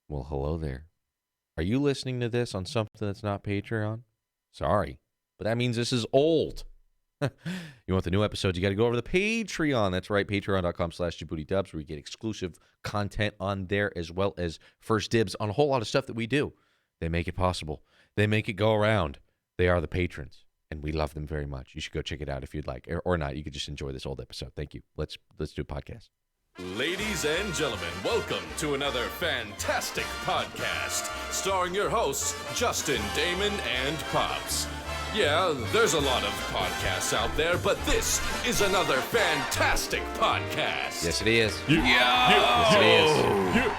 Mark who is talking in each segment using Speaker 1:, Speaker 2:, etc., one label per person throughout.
Speaker 1: Well, hello there. Are you listening to this on something that's not Patreon? Sorry, but that means this is old. You want the new episodes, you got to go over to the Patreon. That's right, patreon.com/JaboodieDubs, where you get exclusive content on there, as well as first dibs on a whole lot of stuff that we do. They make it possible. They make it go around. They are the patrons, and we love them very much. You should go check it out if you'd like, or not. You could just enjoy this old episode. Thank you. Let's do a podcast.
Speaker 2: Ladies and gentlemen, welcome to another fantastic podcast starring your hosts, Justin, Damon, and Pops. Yeah, there's a lot of podcasts out there, but this is another fantastic podcast.
Speaker 1: Yes, it is.
Speaker 2: Yes,
Speaker 1: it is.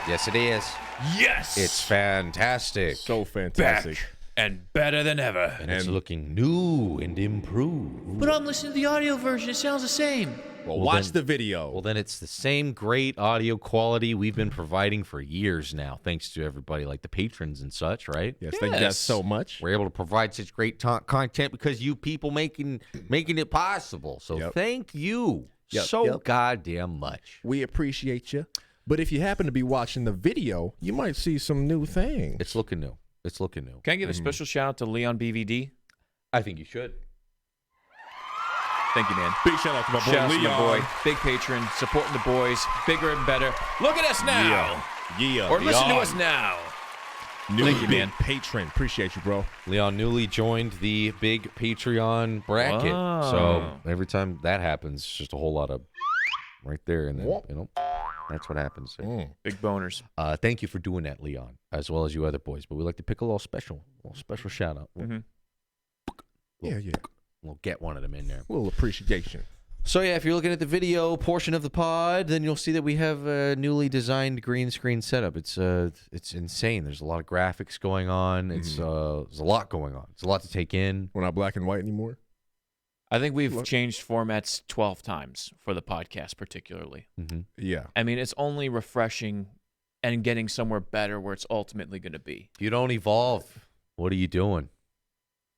Speaker 1: Yes, it is.
Speaker 3: Yes!
Speaker 1: It's fantastic.
Speaker 3: So fantastic.
Speaker 4: Back and better than ever.
Speaker 1: And it's looking new and improved.
Speaker 4: But I'm listening to the audio version. It sounds the same.
Speaker 3: Well, watch the video.
Speaker 1: Well, then it's the same great audio quality we've been providing for years now, thanks to everybody like the patrons and such, right?
Speaker 3: Yes, thank you guys so much.
Speaker 1: We're able to provide such great content because you people making it possible. So thank you so goddamn much.
Speaker 3: We appreciate you. But if you happen to be watching the video, you might see some new things.
Speaker 1: It's looking new. It's looking new.
Speaker 4: Can I give a special shout out to Leon BVD?
Speaker 1: I think you should.
Speaker 4: Thank you, man.
Speaker 3: Big shout out to my boy
Speaker 4: Shout out to
Speaker 3: Leon.
Speaker 4: my boy, big patron, supporting the boys, bigger and better. Look at us now.
Speaker 3: Yeah.
Speaker 4: Or listen to us now.
Speaker 3: New
Speaker 4: Thank you,
Speaker 3: big
Speaker 4: man.
Speaker 3: patron. Appreciate you, bro.
Speaker 1: Leon newly joined the big Patreon bracket.
Speaker 4: Wow.
Speaker 1: So every time that happens, it's just a whole lot of right there. And then, that's what happens.
Speaker 4: Big boners.
Speaker 1: Thank you for doing that, Leon, as well as you other boys. But we like to pick a little special shout out. We'll get one of them in there.
Speaker 3: A little appreciation.
Speaker 1: So yeah, if you're looking at the video portion of the pod, then you'll see that we have a newly designed green screen setup. It's insane. There's a lot of graphics going on. It's there's a lot going on. It's a lot to take in.
Speaker 3: We're not black and white anymore.
Speaker 4: I think we've changed formats 12 times for the podcast, particularly.
Speaker 3: Yeah.
Speaker 4: I mean, it's only refreshing and getting somewhere better where it's ultimately going to be.
Speaker 1: If you don't evolve, what are you doing?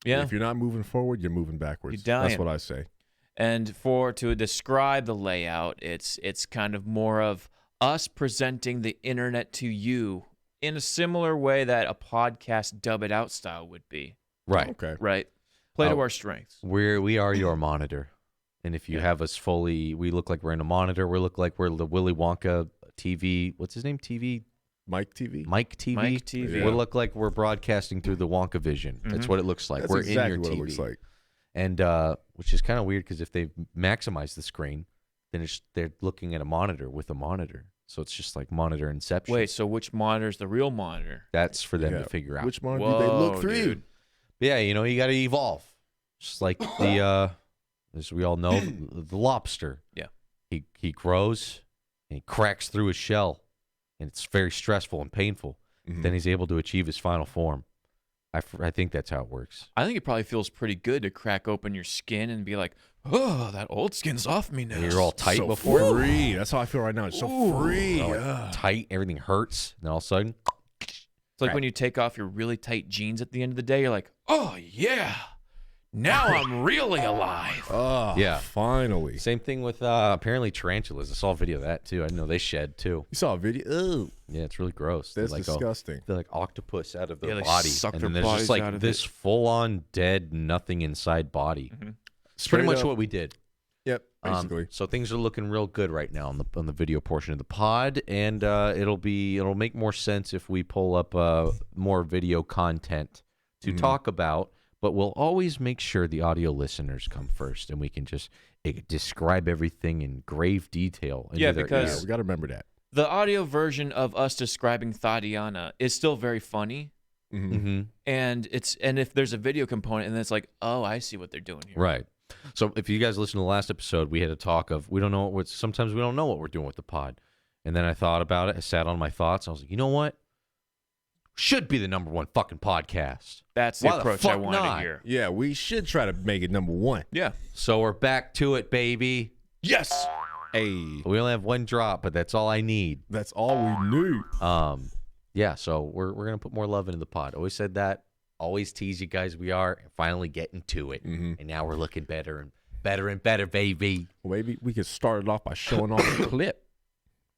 Speaker 4: Yeah.
Speaker 3: If you're not moving forward, you're moving backwards.
Speaker 4: You're dying.
Speaker 3: That's what I say.
Speaker 4: And to describe the layout, it's kind of more of us presenting the internet to you in a similar way that a podcast dub it out style would be.
Speaker 1: Right.
Speaker 3: Okay.
Speaker 4: Right. Play to our strengths.
Speaker 1: We are your monitor. And if you have us fully, we look like we're in a monitor. We look like we're the Willy Wonka TV. What's his name? TV?
Speaker 3: Mike TV.
Speaker 1: Mike TV.
Speaker 4: Mike TV.
Speaker 1: We look like we're broadcasting through the Wonka vision. That's what it looks like.
Speaker 3: That's
Speaker 1: we're
Speaker 3: exactly
Speaker 1: in your
Speaker 3: what
Speaker 1: TV.
Speaker 3: it looks like.
Speaker 1: And which is kind of weird because if they maximize the screen, then they're looking at a monitor with a monitor. So it's just like monitor inception.
Speaker 4: Wait, so which monitor is the real monitor?
Speaker 1: That's for them to figure out.
Speaker 3: Which monitor do they look through?
Speaker 4: Dude.
Speaker 1: Yeah, you got to evolve. Just like the, as we all know, the lobster.
Speaker 4: Yeah.
Speaker 1: He grows and he cracks through his shell, and it's very stressful and painful. Then he's able to achieve his final form. I think that's how it works.
Speaker 4: I think it probably feels pretty good to crack open your skin and be like, oh, that old skin's off me now.
Speaker 1: You're all tight
Speaker 3: So
Speaker 1: before.
Speaker 3: free. That's how I feel right now. It's so free.
Speaker 1: Tight, everything hurts, and then all of a sudden,
Speaker 4: It's like when you take off your really tight jeans at the end of the day, you're like, oh, yeah, now I'm really alive.
Speaker 3: Oh,
Speaker 1: Yeah.
Speaker 3: Finally.
Speaker 1: same thing with apparently tarantulas. I saw a video of that too. I know they shed too.
Speaker 3: You saw a video? Oh,
Speaker 1: Yeah, it's really gross.
Speaker 3: that's
Speaker 1: They're like
Speaker 3: disgusting.
Speaker 1: they're like octopus out of their
Speaker 4: Yeah, they
Speaker 1: body,
Speaker 4: suck
Speaker 1: and
Speaker 4: their
Speaker 1: then there's just
Speaker 4: bodies out
Speaker 1: like
Speaker 4: of
Speaker 1: this
Speaker 4: it.
Speaker 1: full-on dead, nothing inside body. It's
Speaker 3: Straight
Speaker 1: pretty much
Speaker 3: up.
Speaker 1: what we did.
Speaker 3: Yep, basically.
Speaker 1: So things are looking real good right now on the video portion of the pod, and it'll make more sense if we pull up more video content to talk about. But we'll always make sure the audio listeners come first, and we can just describe everything in grave detail.
Speaker 4: Yeah,
Speaker 1: into their
Speaker 4: because-
Speaker 1: ear.
Speaker 3: We got to remember that.
Speaker 4: The audio version of us describing Tatiana is still very funny. And if there's a video component, and then it's like, oh, I see what they're doing here.
Speaker 1: Right. So if you guys listen to the last episode, we had a talk of sometimes we don't know what we're doing with the pod. And then I thought about it. I sat on my thoughts. I was like, you know what? Should be the #1 fucking podcast.
Speaker 4: That's the
Speaker 1: Why the
Speaker 4: approach I
Speaker 1: fuck
Speaker 4: wanted
Speaker 1: not?
Speaker 4: to hear.
Speaker 3: Yeah, we should try to make it #1.
Speaker 4: Yeah.
Speaker 1: So we're back to it, baby.
Speaker 4: Yes.
Speaker 3: Hey,
Speaker 1: We only have one drop, but that's all I need.
Speaker 3: that's all we need.
Speaker 1: Yeah, so we're gonna put more love into the pod. Always said that. Always tease you guys. We are finally getting to it, and now we're looking better and better, baby.
Speaker 3: Well, maybe we could start it off by showing off a clip.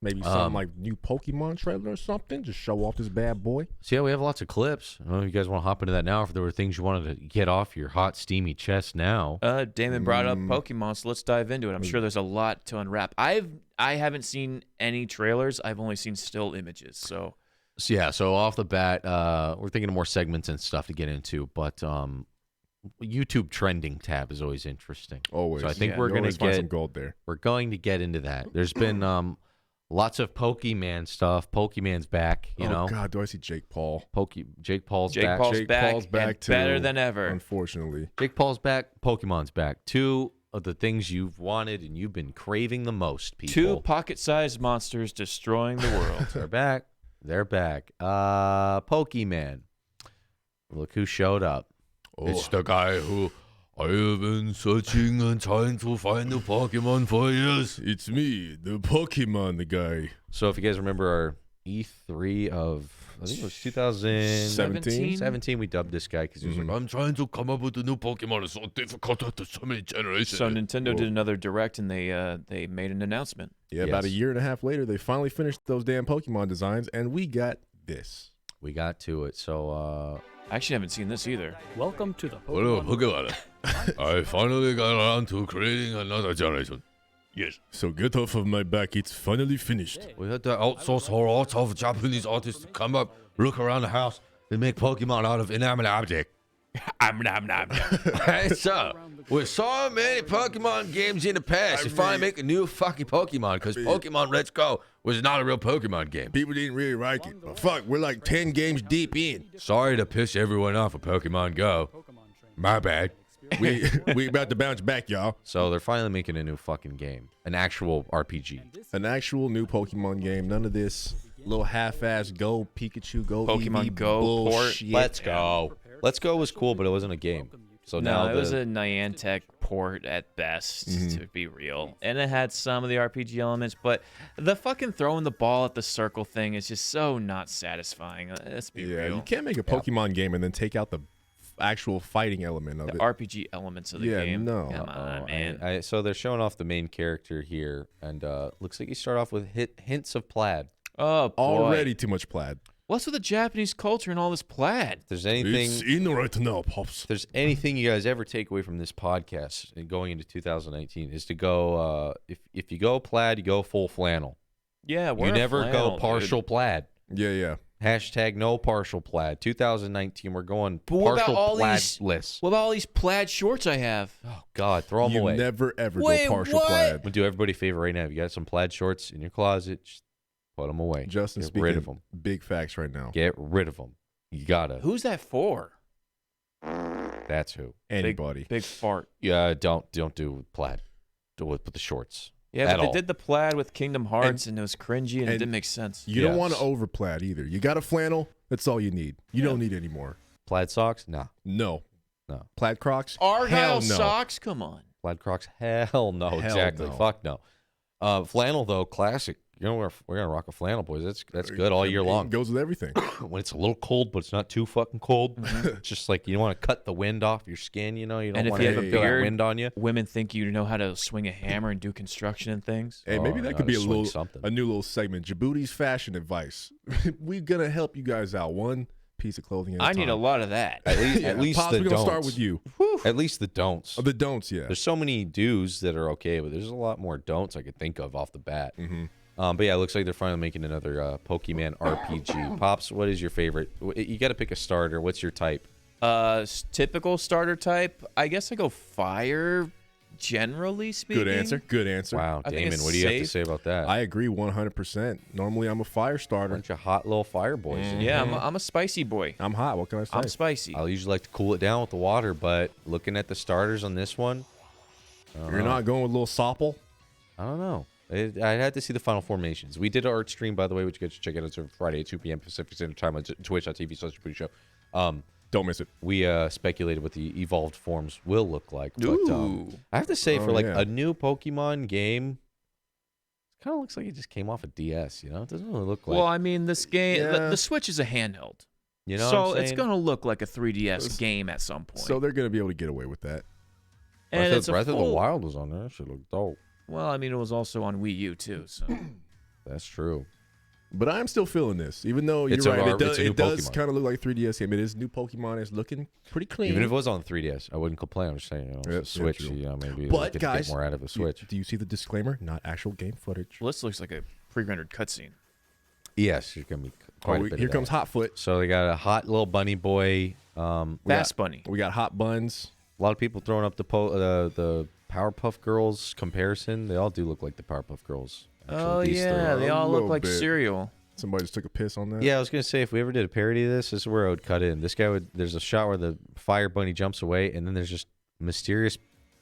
Speaker 3: Maybe some like new Pokemon trailer or something. Just show off this bad boy.
Speaker 1: So yeah, we have lots of clips. I don't know if you guys want to hop into that now. If there were things you wanted to get off your hot, steamy chest now.
Speaker 4: Damon brought up Pokemon, so let's dive into it. I'm sure there's a lot to unwrap. I haven't seen any trailers. I've only seen still images. So
Speaker 1: yeah, so off the bat, we're thinking of more segments and stuff to get into, but YouTube trending tab is always interesting.
Speaker 3: Always.
Speaker 1: So I think
Speaker 3: You
Speaker 1: we're going
Speaker 3: always
Speaker 1: to
Speaker 3: find
Speaker 1: get
Speaker 3: some gold there.
Speaker 1: We're going to get into that. There's been lots of Pokemon stuff. Pokemon's back, you know.
Speaker 3: Oh God, do I see Jake Paul?
Speaker 1: Jake Paul's
Speaker 4: Jake
Speaker 1: back.
Speaker 4: Paul's
Speaker 3: Jake
Speaker 4: back,
Speaker 3: Paul's back
Speaker 4: and
Speaker 3: too,
Speaker 4: better than ever.
Speaker 3: Unfortunately.
Speaker 1: Jake Paul's back. Pokemon's back. Two of the things you've wanted and you've been craving the most, people.
Speaker 4: Two pocket-sized monsters destroying the world.
Speaker 1: They're back. They're back. Pokemon. Look who showed up.
Speaker 2: It's the guy who I have been searching and trying to find the Pokemon for years.
Speaker 3: It's me, the Pokemon guy.
Speaker 1: So if you guys remember our E3 of, I think it was 2017, we dubbed this guy because he was like,
Speaker 2: I'm trying to come up with a new Pokemon. It's so difficult after so many generations.
Speaker 4: So Nintendo did another Direct, and they made an announcement.
Speaker 3: Yeah, about a
Speaker 1: Yes.
Speaker 3: year and a half later, they finally finished those damn Pokemon designs, and we got this.
Speaker 1: we got to it. So
Speaker 4: I actually haven't seen this either.
Speaker 5: Welcome to the
Speaker 2: Hello,
Speaker 5: Pokemon.
Speaker 2: Pokemon. I finally got around to creating another generation. Yes.
Speaker 3: So get off of my back, it's finally finished.
Speaker 2: We had to outsource our arts of Japanese artists to come up, look around the house, and make Pokemon out of inanimate object. Hey, so, with so many Pokemon games in the past, you finally make a new fucking Pokemon, because Pokemon Let's Go was not a real Pokemon game.
Speaker 3: People didn't really like it, but fuck, we're like 10 games deep in.
Speaker 2: Sorry to piss everyone off with Pokemon Go. My bad.
Speaker 3: We about to bounce back, y'all.
Speaker 1: So they're finally making a new fucking game, an actual RPG.
Speaker 3: An actual new Pokemon game. None of this little half-ass Go Pikachu, Go
Speaker 4: Pokemon
Speaker 3: Eevee
Speaker 4: Go port.
Speaker 3: bullshit.
Speaker 1: Let's go. Let's Go was cool, but it wasn't a game. So now
Speaker 4: No, it was a Niantic port at best, to be real. And it had some of the RPG elements, but the fucking throwing the ball at the circle thing is just so not satisfying. Let's be
Speaker 3: Yeah,
Speaker 4: real.
Speaker 3: you can't make a Pokemon game and then take out the actual fighting element of
Speaker 4: The
Speaker 3: it.
Speaker 4: RPG elements of the
Speaker 3: Yeah,
Speaker 4: game.
Speaker 3: no.
Speaker 4: Come on, man.
Speaker 1: So they're showing off the main character here, and looks like you start off with hints of plaid.
Speaker 4: Oh, boy.
Speaker 3: Already too much plaid.
Speaker 4: What's with the Japanese culture and all this plaid?
Speaker 1: If there's anything,
Speaker 3: It's in right now, pops.
Speaker 1: if there's anything you guys ever take away from this podcast and going into 2019 is to go, if you go plaid, you go full flannel.
Speaker 4: Yeah, we're
Speaker 1: You
Speaker 4: a
Speaker 1: never
Speaker 4: flannel,
Speaker 1: go
Speaker 4: dude.
Speaker 1: partial plaid.
Speaker 3: Yeah.
Speaker 1: Hashtag no partial plaid. 2019, we're going
Speaker 4: But what about
Speaker 1: partial
Speaker 4: all
Speaker 1: plaid
Speaker 4: these-
Speaker 1: list.
Speaker 4: What about all these plaid shorts I have?
Speaker 1: Oh God, throw them
Speaker 3: You
Speaker 1: away.
Speaker 3: never ever
Speaker 4: Wait,
Speaker 3: go partial
Speaker 4: what?
Speaker 3: plaid.
Speaker 1: I'm gonna do everybody a favor right now. If you got some plaid shorts in your closet, just put them away.
Speaker 3: Justin,
Speaker 1: Get
Speaker 3: speaking
Speaker 1: rid of them.
Speaker 3: big facts right now.
Speaker 1: Get rid of them. You gotta.
Speaker 4: Who's that for?
Speaker 1: That's who.
Speaker 3: Anybody.
Speaker 4: Big fart.
Speaker 1: Yeah, don't do plaid. Do it with the shorts.
Speaker 4: Yeah,
Speaker 1: At
Speaker 4: but they
Speaker 1: all.
Speaker 4: did the plaid with Kingdom Hearts, and it was cringy, and it didn't make sense.
Speaker 3: You don't want to
Speaker 1: Yes.
Speaker 3: over plaid either. You got a flannel, that's all you need. You don't need any more.
Speaker 1: Plaid socks? Nah.
Speaker 3: No.
Speaker 1: No.
Speaker 3: Plaid Crocs?
Speaker 4: Argyle
Speaker 3: Hell no.
Speaker 4: socks? Come on.
Speaker 1: Plaid Crocs? Hell no.
Speaker 3: Hell
Speaker 1: exactly.
Speaker 3: no.
Speaker 1: Fuck no. Flannel though, classic. You know we're gonna rock a flannel, boys. That's good all year long.
Speaker 3: It goes with everything.
Speaker 1: When it's a little cold, but it's not too fucking cold.
Speaker 4: Mm-hmm.
Speaker 1: It's just like you want to cut the wind off your skin. You know, you don't
Speaker 4: And if
Speaker 1: want
Speaker 4: you
Speaker 1: to
Speaker 4: have a
Speaker 1: feel that
Speaker 4: beard-
Speaker 1: wind on you.
Speaker 4: Women think you know how to swing a hammer and do construction and things.
Speaker 3: Hey, maybe
Speaker 1: Oh,
Speaker 3: that
Speaker 1: no,
Speaker 3: could be
Speaker 1: to
Speaker 3: a
Speaker 1: swing
Speaker 3: little
Speaker 1: something.
Speaker 3: a new little segment. Jaboody's fashion advice. We're gonna help you guys out. One piece of clothing at a
Speaker 4: I
Speaker 3: time.
Speaker 4: need a lot of that.
Speaker 1: At least
Speaker 3: Pops,
Speaker 1: the
Speaker 3: we're gonna
Speaker 1: don'ts.
Speaker 3: start with you.
Speaker 1: At least the don'ts.
Speaker 3: Oh, the don'ts, yeah.
Speaker 1: There's so many do's that are okay, but there's a lot more don'ts I could think of off the bat.
Speaker 3: Mm-hmm.
Speaker 1: But yeah, it looks like they're finally making another Pokemon RPG. Pops, what is your favorite? You got to pick a starter. What's your type?
Speaker 4: Typical starter type. I guess I go fire. Generally speaking.
Speaker 3: Good answer. Good answer.
Speaker 1: Wow,
Speaker 4: I think
Speaker 1: Damon,
Speaker 4: it's
Speaker 1: what do you have to
Speaker 4: safe.
Speaker 1: say about that?
Speaker 3: I agree 100%. Normally, I'm a fire starter.
Speaker 1: Bunch of hot little fire boys. in
Speaker 4: Yeah,
Speaker 1: here.
Speaker 4: I'm a spicy boy.
Speaker 3: I'm hot. What can I say?
Speaker 4: I'm spicy.
Speaker 1: I usually like to cool it down with the water, but looking at the starters on this one,
Speaker 3: You're not going with a little Sopple?
Speaker 1: I don't know. I had to see the final formations. We did our art stream, by the way, which you guys should check out. It's Friday at 2 p.m. Pacific Standard Time on twitch.tv/Jaboody Show.
Speaker 3: Don't miss it.
Speaker 1: We speculated what the evolved forms will look like. But
Speaker 4: Ooh.
Speaker 1: I have to say, for
Speaker 3: Oh,
Speaker 1: like
Speaker 3: yeah.
Speaker 1: a new Pokemon game, it kind of looks like it just came off a DS. You know, it doesn't really look like.
Speaker 4: Well, I mean, this game,
Speaker 3: Yeah.
Speaker 4: the Switch is a handheld.
Speaker 1: you know,
Speaker 4: so
Speaker 1: what I'm
Speaker 4: it's
Speaker 1: saying?
Speaker 4: going to look like a 3DS game at some point.
Speaker 3: So they're going to be able to get away with that.
Speaker 4: and
Speaker 1: Breath,
Speaker 4: it's
Speaker 1: of,
Speaker 4: a
Speaker 1: Breath of the
Speaker 4: full-
Speaker 1: Wild was on there. That should look dope.
Speaker 4: Well, I mean, it was also on Wii U, too. So
Speaker 1: That's That's true.
Speaker 3: But I'm still feeling this, even though you're
Speaker 1: It's a
Speaker 3: right.
Speaker 1: R- it's a new
Speaker 3: It does
Speaker 1: Pokemon.
Speaker 3: kind of look like 3DS game. It is new Pokemon. It's looking pretty clean.
Speaker 1: Even if it was on the 3DS, I wouldn't complain. I'm just saying,
Speaker 3: Yeah,
Speaker 1: it's a Switch.
Speaker 3: true.
Speaker 1: Maybe
Speaker 3: But
Speaker 1: get
Speaker 3: guys,
Speaker 1: more out of a Switch.
Speaker 3: Do you see the disclaimer? Not actual game footage.
Speaker 4: Well, this looks like a pre-rendered cutscene.
Speaker 1: Yes, there's gonna be quite a bit.
Speaker 3: Here
Speaker 1: of
Speaker 3: comes
Speaker 1: that.
Speaker 3: Hotfoot.
Speaker 1: So they got a hot little bunny boy.
Speaker 4: Fast Bunny.
Speaker 3: We got Hot Buns.
Speaker 1: A lot of people throwing up the Powerpuff Girls comparison. They all do look like the Powerpuff Girls. Actually,
Speaker 4: Oh
Speaker 1: these
Speaker 4: yeah,
Speaker 1: three.
Speaker 4: they all
Speaker 3: A
Speaker 4: look
Speaker 3: little
Speaker 4: like
Speaker 3: bit.
Speaker 4: cereal.
Speaker 3: Somebody just took a piss on that.
Speaker 1: Yeah, I was gonna say if we ever did a parody of this is where I would cut in. This guy would. There's a shot where the fire bunny jumps away, and then there's just mysterious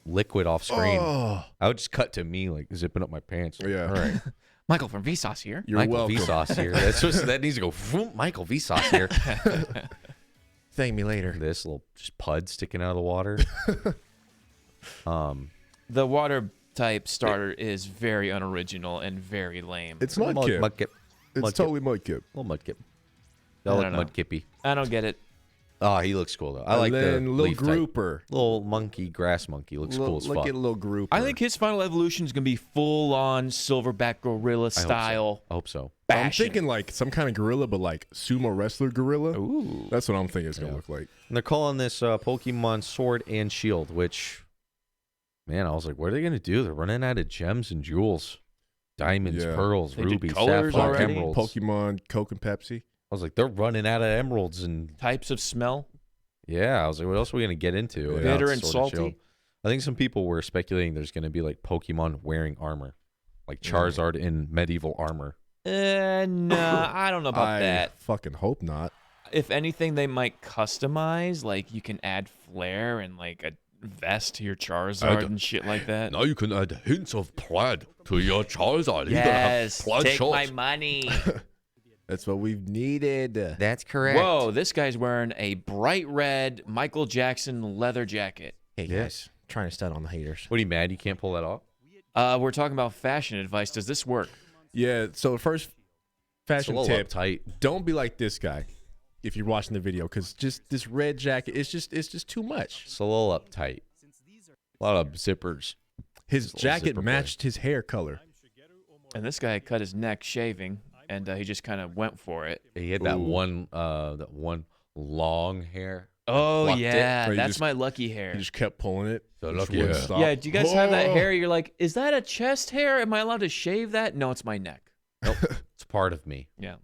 Speaker 1: liquid off screen.
Speaker 3: Oh,
Speaker 1: I would just cut to me like zipping up my pants.
Speaker 3: Yeah.
Speaker 1: All right.
Speaker 4: Michael from Vsauce here.
Speaker 3: you're
Speaker 1: Michael
Speaker 3: welcome.
Speaker 1: Vsauce here. That needs to go. Vroom, Michael Vsauce here.
Speaker 3: Thank me later.
Speaker 1: This little just pud sticking out of the water.
Speaker 4: The water type starter is very unoriginal and very lame.
Speaker 3: It's Mudkip.
Speaker 1: Mudkip.
Speaker 3: It's
Speaker 1: Mudkip.
Speaker 3: totally Mudkip.
Speaker 1: Little Mudkip.
Speaker 4: I
Speaker 1: I like
Speaker 4: don't know.
Speaker 1: Mudkippy.
Speaker 4: I don't get it.
Speaker 1: Oh, he looks cool though. I like
Speaker 3: and
Speaker 1: the
Speaker 3: then little
Speaker 1: leaf type.
Speaker 3: grouper.
Speaker 1: Little monkey, grass monkey. Looks cool as
Speaker 3: Look
Speaker 1: fuck.
Speaker 3: at little grouper.
Speaker 4: I think his final evolution is gonna be full-on silverback gorilla style.
Speaker 1: I hope so.
Speaker 3: I'm
Speaker 4: Bashing.
Speaker 3: thinking like some kind of gorilla, but like sumo wrestler gorilla.
Speaker 4: Ooh.
Speaker 3: That's what I'm thinking it's gonna
Speaker 1: Yeah.
Speaker 3: look like.
Speaker 1: And they're calling this Pokemon Sword and Shield, which, man, I was like, what are they gonna do? They're running out of gems and jewels, diamonds,
Speaker 3: Yeah.
Speaker 1: pearls,
Speaker 4: They did
Speaker 1: rubies,
Speaker 4: colors
Speaker 1: sapphires,
Speaker 4: already?
Speaker 1: emeralds.
Speaker 3: Pokemon, Coke and Pepsi.
Speaker 1: I was like, they're running out of emeralds and
Speaker 4: Types of smell.
Speaker 1: yeah. I was like, what else are we gonna get into?
Speaker 3: Yeah.
Speaker 1: without
Speaker 4: Bitter and
Speaker 1: Sword Shield?
Speaker 4: salty.
Speaker 1: I think some people were speculating there's gonna be like Pokemon wearing armor, like Charizard in medieval armor.
Speaker 4: Nah, I don't know about
Speaker 3: I
Speaker 4: that.
Speaker 3: fucking hope not.
Speaker 4: If anything, they might customize. Like you can add flair and like a vest to your Charizard and shit like that.
Speaker 2: Now you can add hints of plaid to your Charizard.
Speaker 4: Yes,
Speaker 2: plaid
Speaker 4: take
Speaker 2: shorts.
Speaker 4: my money.
Speaker 3: That's what we've needed.
Speaker 1: That's correct.
Speaker 4: Whoa, this guy's wearing a bright red Michael Jackson leather jacket.
Speaker 3: Hey guys, trying to stud on the haters.
Speaker 1: What are you mad? You can't pull that off?
Speaker 4: We're talking about fashion advice. Does this work?
Speaker 3: Yeah. So first
Speaker 1: It's a
Speaker 3: fashion
Speaker 1: little
Speaker 3: tip:
Speaker 1: uptight.
Speaker 3: don't be like this guy if you're watching the video, because just this red jacket, it's just too much.
Speaker 1: It's a little uptight. A lot of zippers.
Speaker 3: His
Speaker 1: It's a little
Speaker 3: jacket
Speaker 1: zipper play.
Speaker 3: matched his hair color.
Speaker 4: And this guy cut his neck shaving, and he just kind of went for it.
Speaker 1: He had that one long hair.
Speaker 4: Oh
Speaker 1: Plucked it.
Speaker 4: yeah,
Speaker 3: Or you
Speaker 4: that's
Speaker 3: just-
Speaker 4: my lucky hair.
Speaker 3: He just kept pulling it.
Speaker 1: So
Speaker 3: Just
Speaker 1: lucky,
Speaker 3: wouldn't
Speaker 1: yeah.
Speaker 3: stop.
Speaker 4: Yeah, do you guys have that
Speaker 3: Oh.
Speaker 4: hair? You're like, is that a chest hair? Am I allowed to shave that? No, it's my neck.
Speaker 1: Nope, it's part of me.
Speaker 4: Yeah.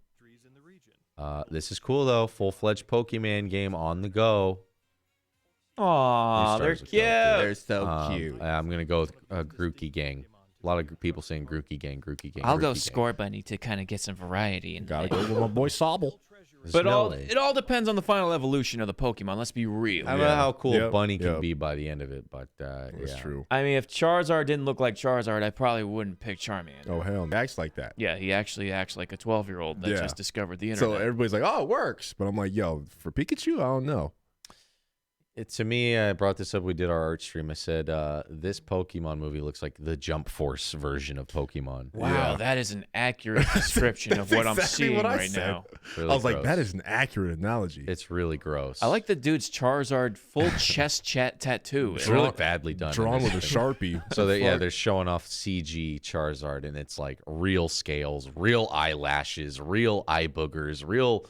Speaker 1: This is cool though. Full-fledged Pokemon game on the go.
Speaker 4: Aw,
Speaker 1: These
Speaker 4: they're
Speaker 1: stars
Speaker 4: cute.
Speaker 1: are
Speaker 3: They're so
Speaker 1: I'm gonna go with Grookey Gang. A lot of people saying Grookey Gang, Grookey Gang.
Speaker 4: I'll
Speaker 1: Grookey
Speaker 4: go
Speaker 1: Gang.
Speaker 4: Score Bunny to kind of get some variety. And
Speaker 3: Gotta go with my boy Sobble.
Speaker 4: But
Speaker 1: No.
Speaker 4: it all depends on the final evolution of the Pokemon. Let's be real.
Speaker 1: I don't know
Speaker 3: Yeah.
Speaker 1: how cool
Speaker 3: Yep,
Speaker 1: Bunny can
Speaker 3: yep.
Speaker 1: be by the end of it, but
Speaker 3: That's
Speaker 1: yeah.
Speaker 3: true.
Speaker 4: I mean, if Charizard didn't look like Charizard, I probably wouldn't pick Charmander.
Speaker 3: Oh hell, he acts like that.
Speaker 4: Yeah, he actually acts like a 12-year-old that
Speaker 3: Yeah.
Speaker 4: just discovered the
Speaker 3: So
Speaker 4: internet.
Speaker 3: everybody's like, "Oh, it works," but I'm like, "Yo, for Pikachu, I don't know."
Speaker 1: To me, I brought this up. We did our art stream. I said this Pokemon movie looks like the Jump Force version of Pokemon.
Speaker 4: Wow,
Speaker 3: Yeah.
Speaker 4: that is an accurate description of what I'm
Speaker 3: exactly
Speaker 4: seeing
Speaker 3: what I
Speaker 4: right
Speaker 3: said.
Speaker 4: now.
Speaker 1: Really
Speaker 3: I was like,
Speaker 1: gross.
Speaker 3: "That is an accurate analogy."
Speaker 1: It's really gross.
Speaker 4: I like the dude's Charizard full chest tattoo.
Speaker 1: It's really badly done. in
Speaker 3: drawn
Speaker 1: this
Speaker 3: with a
Speaker 1: thing.
Speaker 3: Sharpie.
Speaker 1: So
Speaker 3: Fuck.
Speaker 1: they're showing off CG Charizard, and it's like real scales, real eyelashes, real eye boogers, real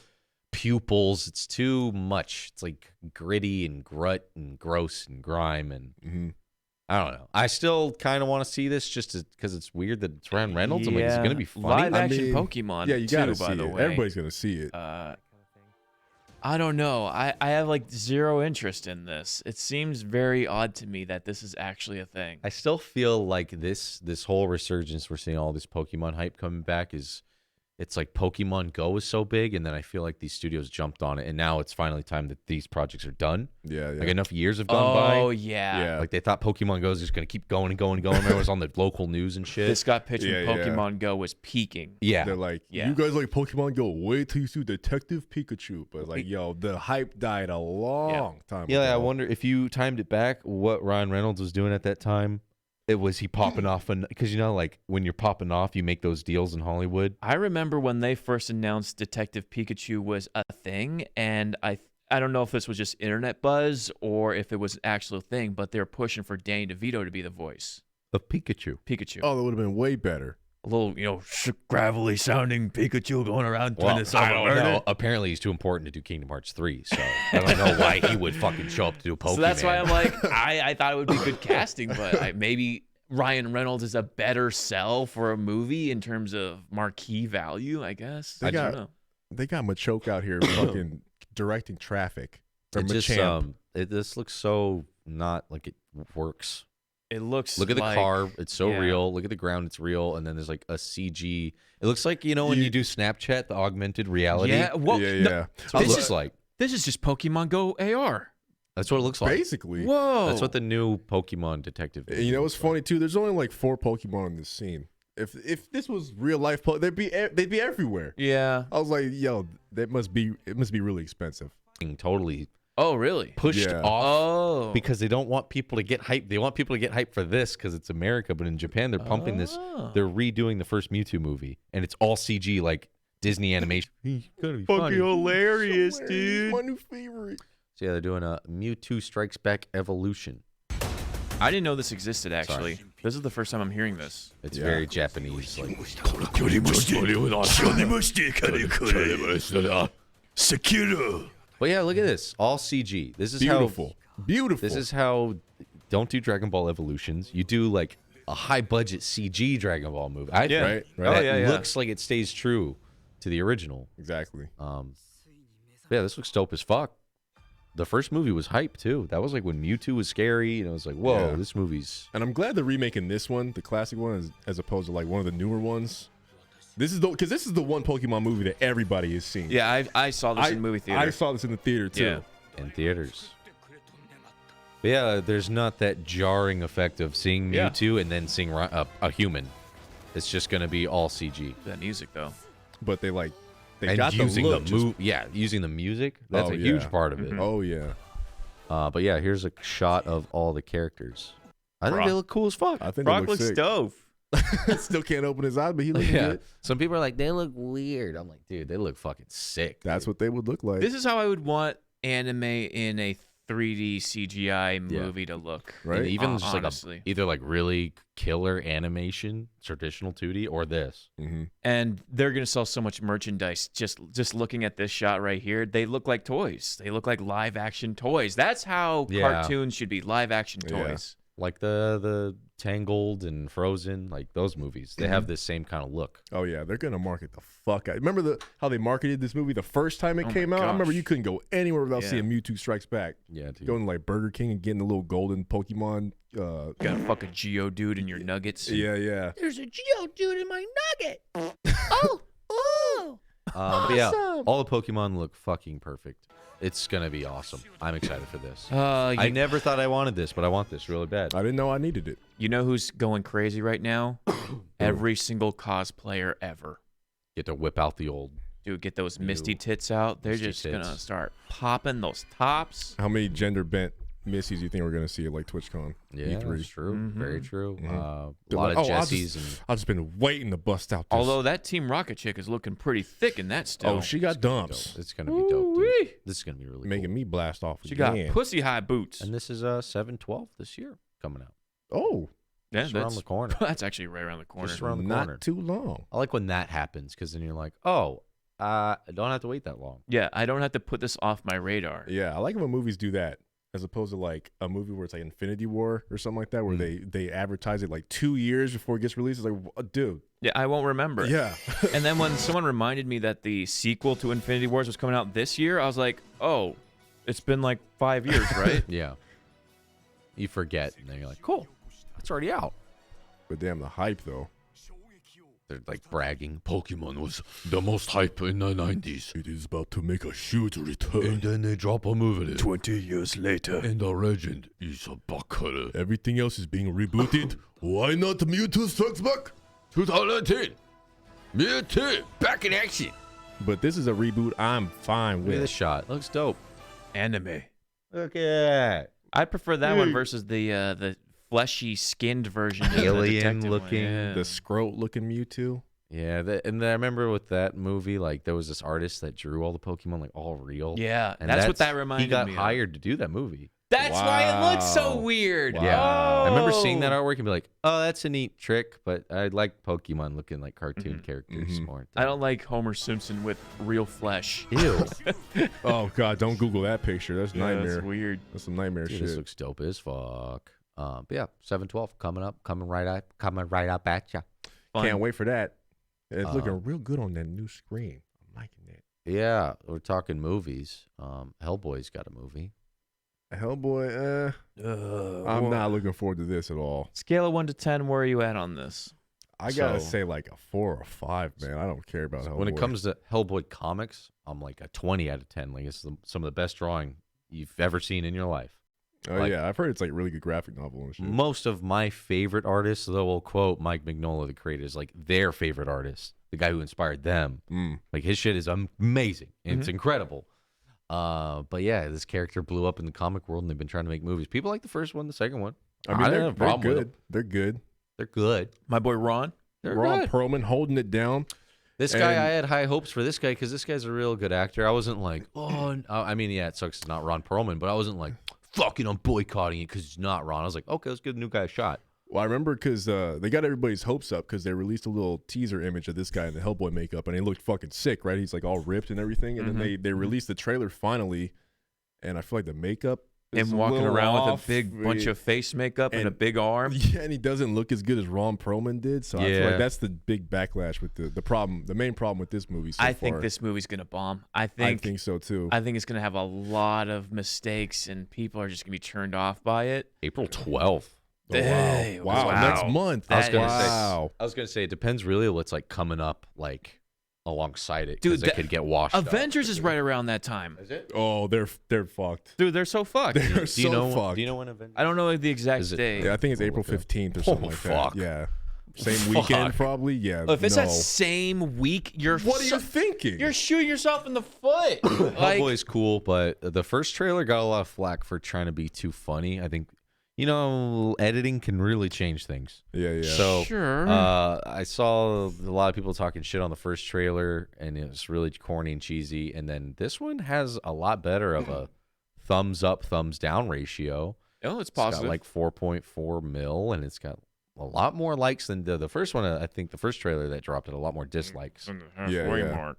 Speaker 1: pupils. It's too much. It's like gritty and grut and gross and grime, and
Speaker 3: Mhm.
Speaker 1: I don't know. I still kind of want to see this just because it's weird that it's Ryan Reynolds. I'm like, is it gonna be funny?
Speaker 4: Live
Speaker 3: I
Speaker 4: action
Speaker 3: mean,
Speaker 4: Pokemon,
Speaker 3: Yeah, you
Speaker 4: too,
Speaker 3: gotta
Speaker 4: by
Speaker 3: see
Speaker 4: the
Speaker 3: it.
Speaker 4: way.
Speaker 3: Everybody's gonna see it.
Speaker 4: I don't know. I have like zero interest in this. It seems very odd to me that this is actually a thing.
Speaker 1: I still feel like this whole resurgence we're seeing all this Pokemon hype coming back is it's like Pokemon Go is so big, and then I feel like these studios jumped on it, and now it's finally time that these projects are done.
Speaker 3: Yeah, yeah.
Speaker 1: Like enough years have gone by.
Speaker 4: Oh yeah.
Speaker 3: Yeah.
Speaker 1: Like they thought Pokemon Go is just gonna keep going and going and going. Remember, it was on the local news and shit.
Speaker 4: This got pitched
Speaker 3: Yeah,
Speaker 4: when
Speaker 3: yeah.
Speaker 4: Pokemon Go was peaking.
Speaker 1: yeah,
Speaker 3: They're like,
Speaker 4: Yeah.
Speaker 3: "You guys like Pokemon Go? Wait till you see Detective Pikachu." But like, yo, the hype died a long time ago.
Speaker 1: yeah. I wonder if you timed it back, what Ryan Reynolds was doing at that time. It was he popping off, and because you know, like when you're popping off, you make those deals in Hollywood.
Speaker 4: I remember when they first announced Detective Pikachu was a thing, and I don't know if this was just internet buzz or if it was an actual thing, but they were pushing for Danny DeVito to be the voice.
Speaker 1: Of Pikachu.
Speaker 4: Pikachu.
Speaker 3: Oh, that would have been way better.
Speaker 4: little, gravelly sounding Pikachu going around trying to solve
Speaker 1: I
Speaker 4: a
Speaker 1: don't
Speaker 4: murder.
Speaker 1: know. Apparently, he's too important to do Kingdom Hearts 3, so I don't know why he would fucking show up to do Pokemon.
Speaker 4: So that's why I'm like, I thought it would be good casting, but maybe Ryan Reynolds is a better sell for a movie in terms of marquee value, I guess. I don't know.
Speaker 3: They got Machoke out here fucking directing Traffic.
Speaker 1: This looks so not like it works.
Speaker 4: It looks
Speaker 1: Look at the
Speaker 4: like,
Speaker 1: car. It's so
Speaker 4: yeah.
Speaker 1: real. Look at the ground. It's real. And then there's like a CG. It looks like, when you do Snapchat, the augmented reality.
Speaker 4: Yeah, well,
Speaker 3: yeah.
Speaker 4: no,
Speaker 1: That's what it looks like.
Speaker 4: This is just Pokemon Go AR.
Speaker 1: That's what it looks like.
Speaker 3: Basically.
Speaker 4: Whoa.
Speaker 1: That's what the new Pokemon detective
Speaker 3: And you know what's funny too? There's only like 4 Pokemon in this scene. If this was real life, they'd be everywhere.
Speaker 4: Yeah.
Speaker 3: I was like, yo, it must be really expensive.
Speaker 1: Totally
Speaker 4: Oh, really?
Speaker 1: pushed
Speaker 3: Yeah.
Speaker 1: off
Speaker 4: Oh.
Speaker 1: because they don't want people to get hyped. They want people to get hyped for this because it's America, but in Japan they're pumping this. They're redoing the first Mewtwo movie, and it's all CG like Disney animation. It's gonna be funny.
Speaker 4: hilarious,
Speaker 3: My new favorite.
Speaker 1: So yeah, they're doing a Mewtwo Strikes Back Evolution.
Speaker 4: I didn't know this existed, actually. This is the first time I'm hearing this.
Speaker 1: It's very Japanese. Like, but yeah, look at this, all CG. This is
Speaker 3: Beautiful. Beautiful.
Speaker 1: This is how. Don't do Dragon Ball Evolutions. You do like a high budget CG Dragon Ball movie. I think
Speaker 3: Right.
Speaker 1: that looks like it stays true to the original.
Speaker 3: Exactly.
Speaker 1: Yeah, this looks dope as fuck. The first movie was hype too. That was like when Mewtwo was scary, and it was like, whoa,
Speaker 3: Yeah.
Speaker 1: this movie's.
Speaker 3: And I'm glad they're remaking this one, the classic one, as opposed to like one of the newer ones. This is the one Pokemon movie that everybody has seen.
Speaker 4: Yeah, I saw this in movie theater.
Speaker 3: I saw this in the theater too.
Speaker 4: Yeah.
Speaker 1: in theaters. But yeah, there's not that jarring effect of seeing
Speaker 4: Yeah.
Speaker 1: Mewtwo and then seeing a human. It's just going to be all CG.
Speaker 4: That music, though.
Speaker 3: But they
Speaker 1: And
Speaker 3: got
Speaker 1: using
Speaker 3: the look.
Speaker 1: using the music. That's
Speaker 3: Oh,
Speaker 1: a
Speaker 3: yeah.
Speaker 1: huge part of it.
Speaker 3: Oh yeah.
Speaker 1: But yeah, here's a shot of all the characters. I think
Speaker 4: Brock.
Speaker 1: they look cool as fuck.
Speaker 3: I think
Speaker 4: Brock
Speaker 3: they look
Speaker 4: looks
Speaker 3: sick.
Speaker 4: dope.
Speaker 3: Still can't open his eyes, but he looks
Speaker 1: Yeah.
Speaker 3: good.
Speaker 1: Some people are like, they look weird. I'm like, dude, they look fucking sick.
Speaker 3: That's what they would look like.
Speaker 4: This is how I would want anime in a 3D CGI movie to look.
Speaker 3: Right.
Speaker 1: And even just
Speaker 4: honestly.
Speaker 1: like either like really killer animation, traditional 2D, or this.
Speaker 3: Mm-hmm.
Speaker 4: And they're gonna sell so much merchandise. Just looking at this shot right here, they look like toys. They look like live action toys. That's how
Speaker 1: Yeah.
Speaker 4: cartoons should be, live action
Speaker 3: Yeah.
Speaker 4: toys.
Speaker 1: Like the Tangled and Frozen, like those movies. They have this same kind of look.
Speaker 3: Oh yeah, they're gonna market the fuck out. Remember how they marketed this movie the first time it
Speaker 4: Oh my
Speaker 3: came out? I remember
Speaker 4: gosh.
Speaker 3: you couldn't go anywhere without
Speaker 4: Yeah.
Speaker 3: seeing Mewtwo Strikes Back.
Speaker 1: Yeah, dude.
Speaker 3: Going to like Burger King and getting the little golden Pokemon.
Speaker 4: You gotta fuck a Geodude in your nuggets.
Speaker 3: Yeah.
Speaker 5: There's a Geodude in my nugget. Oh.
Speaker 1: But yeah, all the Pokemon look fucking perfect. It's gonna be awesome. I'm excited for this. I never thought I wanted this, but I want this really bad.
Speaker 3: I didn't know I needed it.
Speaker 4: You know who's going crazy right now? Every single cosplayer ever.
Speaker 1: Get to whip out the old.
Speaker 4: Dude, get those misty tits out. They're
Speaker 1: Misty
Speaker 4: just
Speaker 1: tits.
Speaker 4: gonna start popping those tops.
Speaker 3: How many gender bent Missies you think we're gonna see at like TwitchCon?
Speaker 1: Yeah,
Speaker 3: E3?
Speaker 1: that's true.
Speaker 4: Mhm.
Speaker 1: Very true.
Speaker 3: Mhm.
Speaker 1: A
Speaker 3: They're
Speaker 1: lot
Speaker 3: like,
Speaker 1: of
Speaker 3: "Oh, I'll
Speaker 1: Jessies
Speaker 3: I've just been waiting to bust out this.
Speaker 4: Although that Team Rocket chick is looking pretty thick in that still.
Speaker 3: Oh, she got dumps.
Speaker 1: It's gonna be dope, dude.
Speaker 4: Ooh-wee.
Speaker 1: This is gonna be really
Speaker 3: Making
Speaker 1: cool.
Speaker 3: me blast off
Speaker 4: She got
Speaker 3: again.
Speaker 4: pussy high boots.
Speaker 1: And this is 7/12 this year coming out.
Speaker 3: Oh,
Speaker 4: Yeah,
Speaker 1: Just around the corner.
Speaker 4: That's actually right around the corner.
Speaker 1: Just around the
Speaker 3: not
Speaker 1: corner.
Speaker 3: too long.
Speaker 1: I like when that happens because then you're like, oh, I don't have to wait that long.
Speaker 4: Yeah, I don't have to put this off my radar.
Speaker 3: Yeah, I like it when movies do that, as opposed to like a movie where it's like Infinity War or something like that, where they advertise it like 2 years before it gets released. It's like, dude.
Speaker 4: Yeah, I won't remember.
Speaker 3: Yeah.
Speaker 4: And then when someone reminded me that the sequel to Infinity Wars was coming out this year, I was like, oh, it's been like 5 years, right?
Speaker 1: Yeah. You forget, and then you're like, cool, it's already out.
Speaker 3: But damn, the hype though.
Speaker 1: They're like bragging. Pokemon was the most hype in the 90s.
Speaker 3: It is about to make a huge return.
Speaker 1: And then they drop a movie.
Speaker 3: 20 years later.
Speaker 1: And the legend is a buckler.
Speaker 3: Everything else is being rebooted. Why not Mewtwo Strikes Back?
Speaker 1: 2010. Mewtwo, back in action.
Speaker 3: But this is a reboot I'm fine
Speaker 1: Look at this
Speaker 3: with.
Speaker 1: shot. Looks dope.
Speaker 4: Anime.
Speaker 1: Look at
Speaker 4: I prefer that one versus the fleshy skinned version. of the
Speaker 1: Alien
Speaker 4: detective one.
Speaker 1: looking.
Speaker 4: Yeah.
Speaker 3: The scrote looking Mewtwo.
Speaker 1: Yeah, and I remember with that movie, like there was this artist that drew all the Pokemon like all real.
Speaker 4: Yeah,
Speaker 1: And
Speaker 4: that's what that reminded
Speaker 1: He got
Speaker 4: me of.
Speaker 1: hired to do that movie.
Speaker 4: That's why it looks so
Speaker 3: Wow.
Speaker 4: weird.
Speaker 1: Yeah. I remember seeing that
Speaker 4: Oh.
Speaker 1: artwork and be like, oh, that's a neat trick, but I like Pokemon looking like cartoon characters more.
Speaker 4: I don't like Homer Simpson with real flesh.
Speaker 1: Ew.
Speaker 3: Oh God, don't Google that picture. That's
Speaker 4: Yeah,
Speaker 3: nightmare.
Speaker 4: that's weird.
Speaker 3: That's some nightmare
Speaker 1: Dude,
Speaker 3: shit.
Speaker 1: this looks dope as fuck. But yeah, 7/12 coming right up at ya.
Speaker 4: Fun.
Speaker 3: Can't wait for that. It's looking real good on that new screen. I'm liking it.
Speaker 1: Yeah, we're talking movies. Hellboy's got a movie.
Speaker 3: Hellboy, I'm not looking forward to this at all.
Speaker 4: Scale of 1 to 10, where are you at on this?
Speaker 3: I gotta
Speaker 1: So-
Speaker 3: say like a 4 or a 5, man. I don't care about Hellboy.
Speaker 1: When it comes to Hellboy comics, I'm like a 20 out of 10. Like it's some of the best drawing you've ever seen in your life.
Speaker 3: oh
Speaker 1: like-
Speaker 3: yeah, I've heard it's like really good graphic novel and shit.
Speaker 1: Most of my favorite artists, though, will quote Mike Mignola, the creator, is like their favorite artist, the guy who inspired them. Like his shit is amazing. It's incredible. But yeah, this character blew up in the comic world, and they've been trying to make movies. People like the first one, the second one.
Speaker 3: I mean,
Speaker 1: I don't
Speaker 3: they're,
Speaker 1: have a
Speaker 3: they're
Speaker 1: problem with
Speaker 3: good. They're good.
Speaker 1: They're good.
Speaker 4: My boy Ron.
Speaker 1: They're
Speaker 3: Ron
Speaker 1: good.
Speaker 3: Perlman holding it down.
Speaker 1: This guy,
Speaker 3: And-
Speaker 1: I had high hopes for this guy because this guy's a real good actor. I wasn't like, oh, I mean, yeah, it sucks it's not Ron Perlman, but I wasn't like, fucking, I'm boycotting it because it's not Ron. I was like, okay, let's give the new guy a shot.
Speaker 3: Well, I remember because they got everybody's hopes up because they released a little teaser image of this guy in the Hellboy makeup, and he looked fucking sick, right? He's like all ripped and everything, and then they released the trailer finally, and I feel like the makeup is
Speaker 4: Him
Speaker 3: a
Speaker 4: walking
Speaker 3: little
Speaker 4: around
Speaker 3: off.
Speaker 4: with a big bunch of face makeup and a
Speaker 3: And-
Speaker 4: big arm.
Speaker 3: Yeah, and he doesn't look as good as Ron Perlman did, so I feel
Speaker 1: Yeah.
Speaker 3: like that's the big backlash with the problem. The main problem with this movie so
Speaker 4: I
Speaker 3: far.
Speaker 4: think this movie's gonna bomb. I
Speaker 3: I
Speaker 4: think
Speaker 3: think so too.
Speaker 4: I think it's gonna have a lot of mistakes, and people are just gonna be turned off by it.
Speaker 1: April 12th.
Speaker 3: Oh,
Speaker 4: Hey,
Speaker 3: wow.
Speaker 4: wow.
Speaker 3: Next month.
Speaker 1: I was gonna
Speaker 3: wow.
Speaker 1: I was gonna say it depends really what's like coming up like alongside it.
Speaker 4: Dude,
Speaker 1: Dude, it could get washed. up.
Speaker 4: Avengers is right around that time.
Speaker 1: Is it?
Speaker 3: Oh, they're fucked.
Speaker 4: Dude, they're so fucked.
Speaker 3: They're
Speaker 1: Do
Speaker 3: so
Speaker 1: you know?
Speaker 3: fucked.
Speaker 1: Do you know when Avengers?
Speaker 4: I don't know the exact
Speaker 1: Is it-
Speaker 4: date.
Speaker 3: Yeah, I think it's
Speaker 1: I'll
Speaker 3: April
Speaker 1: look it up.
Speaker 3: 15th or
Speaker 1: Oh,
Speaker 3: something like
Speaker 1: fuck.
Speaker 3: that. Yeah. Same
Speaker 1: Fuck.
Speaker 3: weekend, probably. Yeah.
Speaker 4: If it's
Speaker 3: no.
Speaker 4: that same week, you're
Speaker 3: What are you thinking?
Speaker 4: You're shooting yourself in the foot. Like,
Speaker 1: Hellboy's cool, but the first trailer got a lot of flack for trying to be too funny. I think, you know, editing can really change things.
Speaker 3: Yeah.
Speaker 1: So
Speaker 4: Sure.
Speaker 1: I saw a lot of people talking shit on the first trailer, and it was really corny and cheesy. And then this one has a lot better of a thumbs up, thumbs down ratio.
Speaker 4: oh, it's
Speaker 1: It's got
Speaker 4: positive.
Speaker 1: like 4.4 mil, and it's got a lot more likes than the first one. I think the first trailer that dropped had a lot more dislikes.
Speaker 3: Yeah.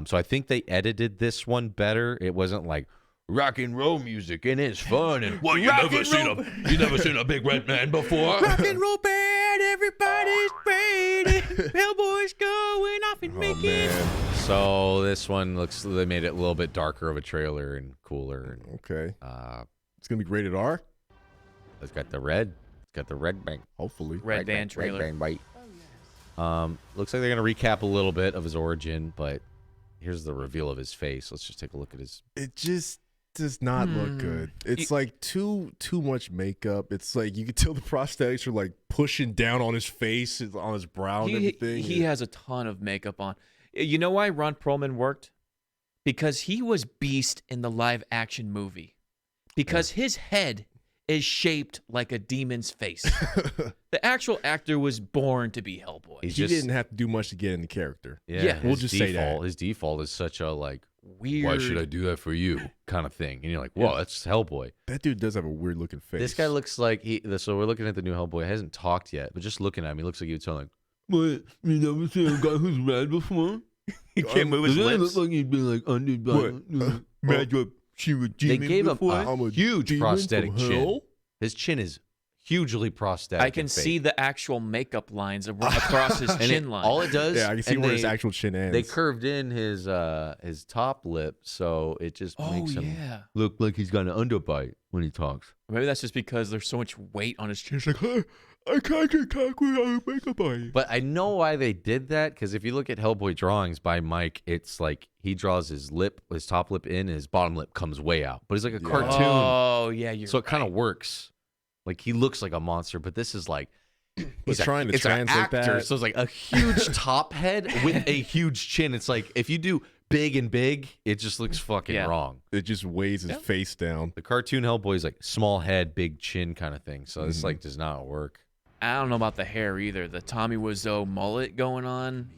Speaker 1: So I think they edited this one better. It wasn't like rock and roll music and it's fun and well, you never seen a big red man before.
Speaker 5: Rock and roll band, everybody's ready. Hellboy's going off and
Speaker 3: Oh
Speaker 5: making.
Speaker 3: man.
Speaker 1: So this one looks, they made it a little bit darker of a trailer and cooler, and
Speaker 3: Okay.
Speaker 1: uh,
Speaker 3: It's gonna be rated R.
Speaker 1: it's got the red bang.
Speaker 3: Hopefully.
Speaker 4: Red Band trailer.
Speaker 1: Red bang bite. Looks like they're gonna recap a little bit of his origin, but here's the reveal of his face. Let's just take a look at his.
Speaker 3: It just does not look good. It's like too much makeup. It's like you can tell the prosthetics are like pushing down on his face, on his brow, and everything.
Speaker 4: He has a ton of makeup on. You know why Ron Perlman worked? Because he was Beast in the live action movie. Because his head is shaped like a demon's face. The actual actor was born to be Hellboy.
Speaker 1: He's
Speaker 3: He
Speaker 1: just
Speaker 3: didn't have to do much to get in the character.
Speaker 4: Yeah,
Speaker 3: we'll
Speaker 1: his
Speaker 3: just say
Speaker 1: default,
Speaker 3: that.
Speaker 1: his default is such a like,
Speaker 4: Weird.
Speaker 1: why should I do that for you kind of thing, and you're like, whoa, that's Hellboy.
Speaker 3: That dude does have a weird looking face.
Speaker 1: This guy looks like so we're looking at the new Hellboy. He hasn't talked yet, but just looking at him, he looks like he would sound like, what? You never seen a guy who's mad before?
Speaker 4: He can't move his
Speaker 1: Doesn't it
Speaker 4: lips.
Speaker 1: look like he'd be like under They
Speaker 3: demon
Speaker 1: gave him
Speaker 3: before?
Speaker 1: a
Speaker 3: I'm a
Speaker 1: huge
Speaker 3: demon
Speaker 1: prosthetic
Speaker 3: from
Speaker 1: chin.
Speaker 3: hell?
Speaker 1: His chin is hugely prosthetic.
Speaker 4: I can
Speaker 1: and fake.
Speaker 4: see the actual makeup lines across his
Speaker 1: And
Speaker 4: chin line.
Speaker 1: all it does,
Speaker 3: Yeah, I can see
Speaker 1: and
Speaker 3: where his
Speaker 1: they-
Speaker 3: actual chin ends.
Speaker 1: They curved in his top lip, so it just makes him
Speaker 4: yeah.
Speaker 1: look like he's got an underbite when he talks.
Speaker 4: Maybe that's just because there's so much weight on his chin. It's like, "Hey, I can't get talk without makeup on.
Speaker 1: But I know why they did that, because if you look at Hellboy drawings by Mike, it's like he draws his top lip in, and his bottom lip comes way out. But he's like a cartoon,
Speaker 4: Oh, yeah, you're
Speaker 1: so it kind of works. Like he looks like a monster, but this is like
Speaker 3: was trying to
Speaker 1: it's an
Speaker 3: translate
Speaker 1: actor,
Speaker 3: that.
Speaker 1: so it's like a huge top head with a huge chin. It's like if you do big and big, it just looks fucking
Speaker 4: Yeah.
Speaker 1: wrong.
Speaker 3: It just weighs his face down.
Speaker 1: The cartoon Hellboy is like small head, big chin kind of thing. So this like does not work.
Speaker 4: I don't know about the hair either. The Tommy Wiseau mullet going on.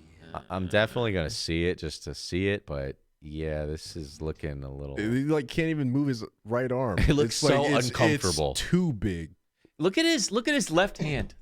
Speaker 1: I'm definitely gonna see it just to see it, but Yeah, this is looking a little.
Speaker 3: He like can't even move his right arm.
Speaker 1: It looks
Speaker 3: It's
Speaker 1: so
Speaker 3: like,
Speaker 1: uncomfortable.
Speaker 3: It's too big.
Speaker 4: Look at his left hand.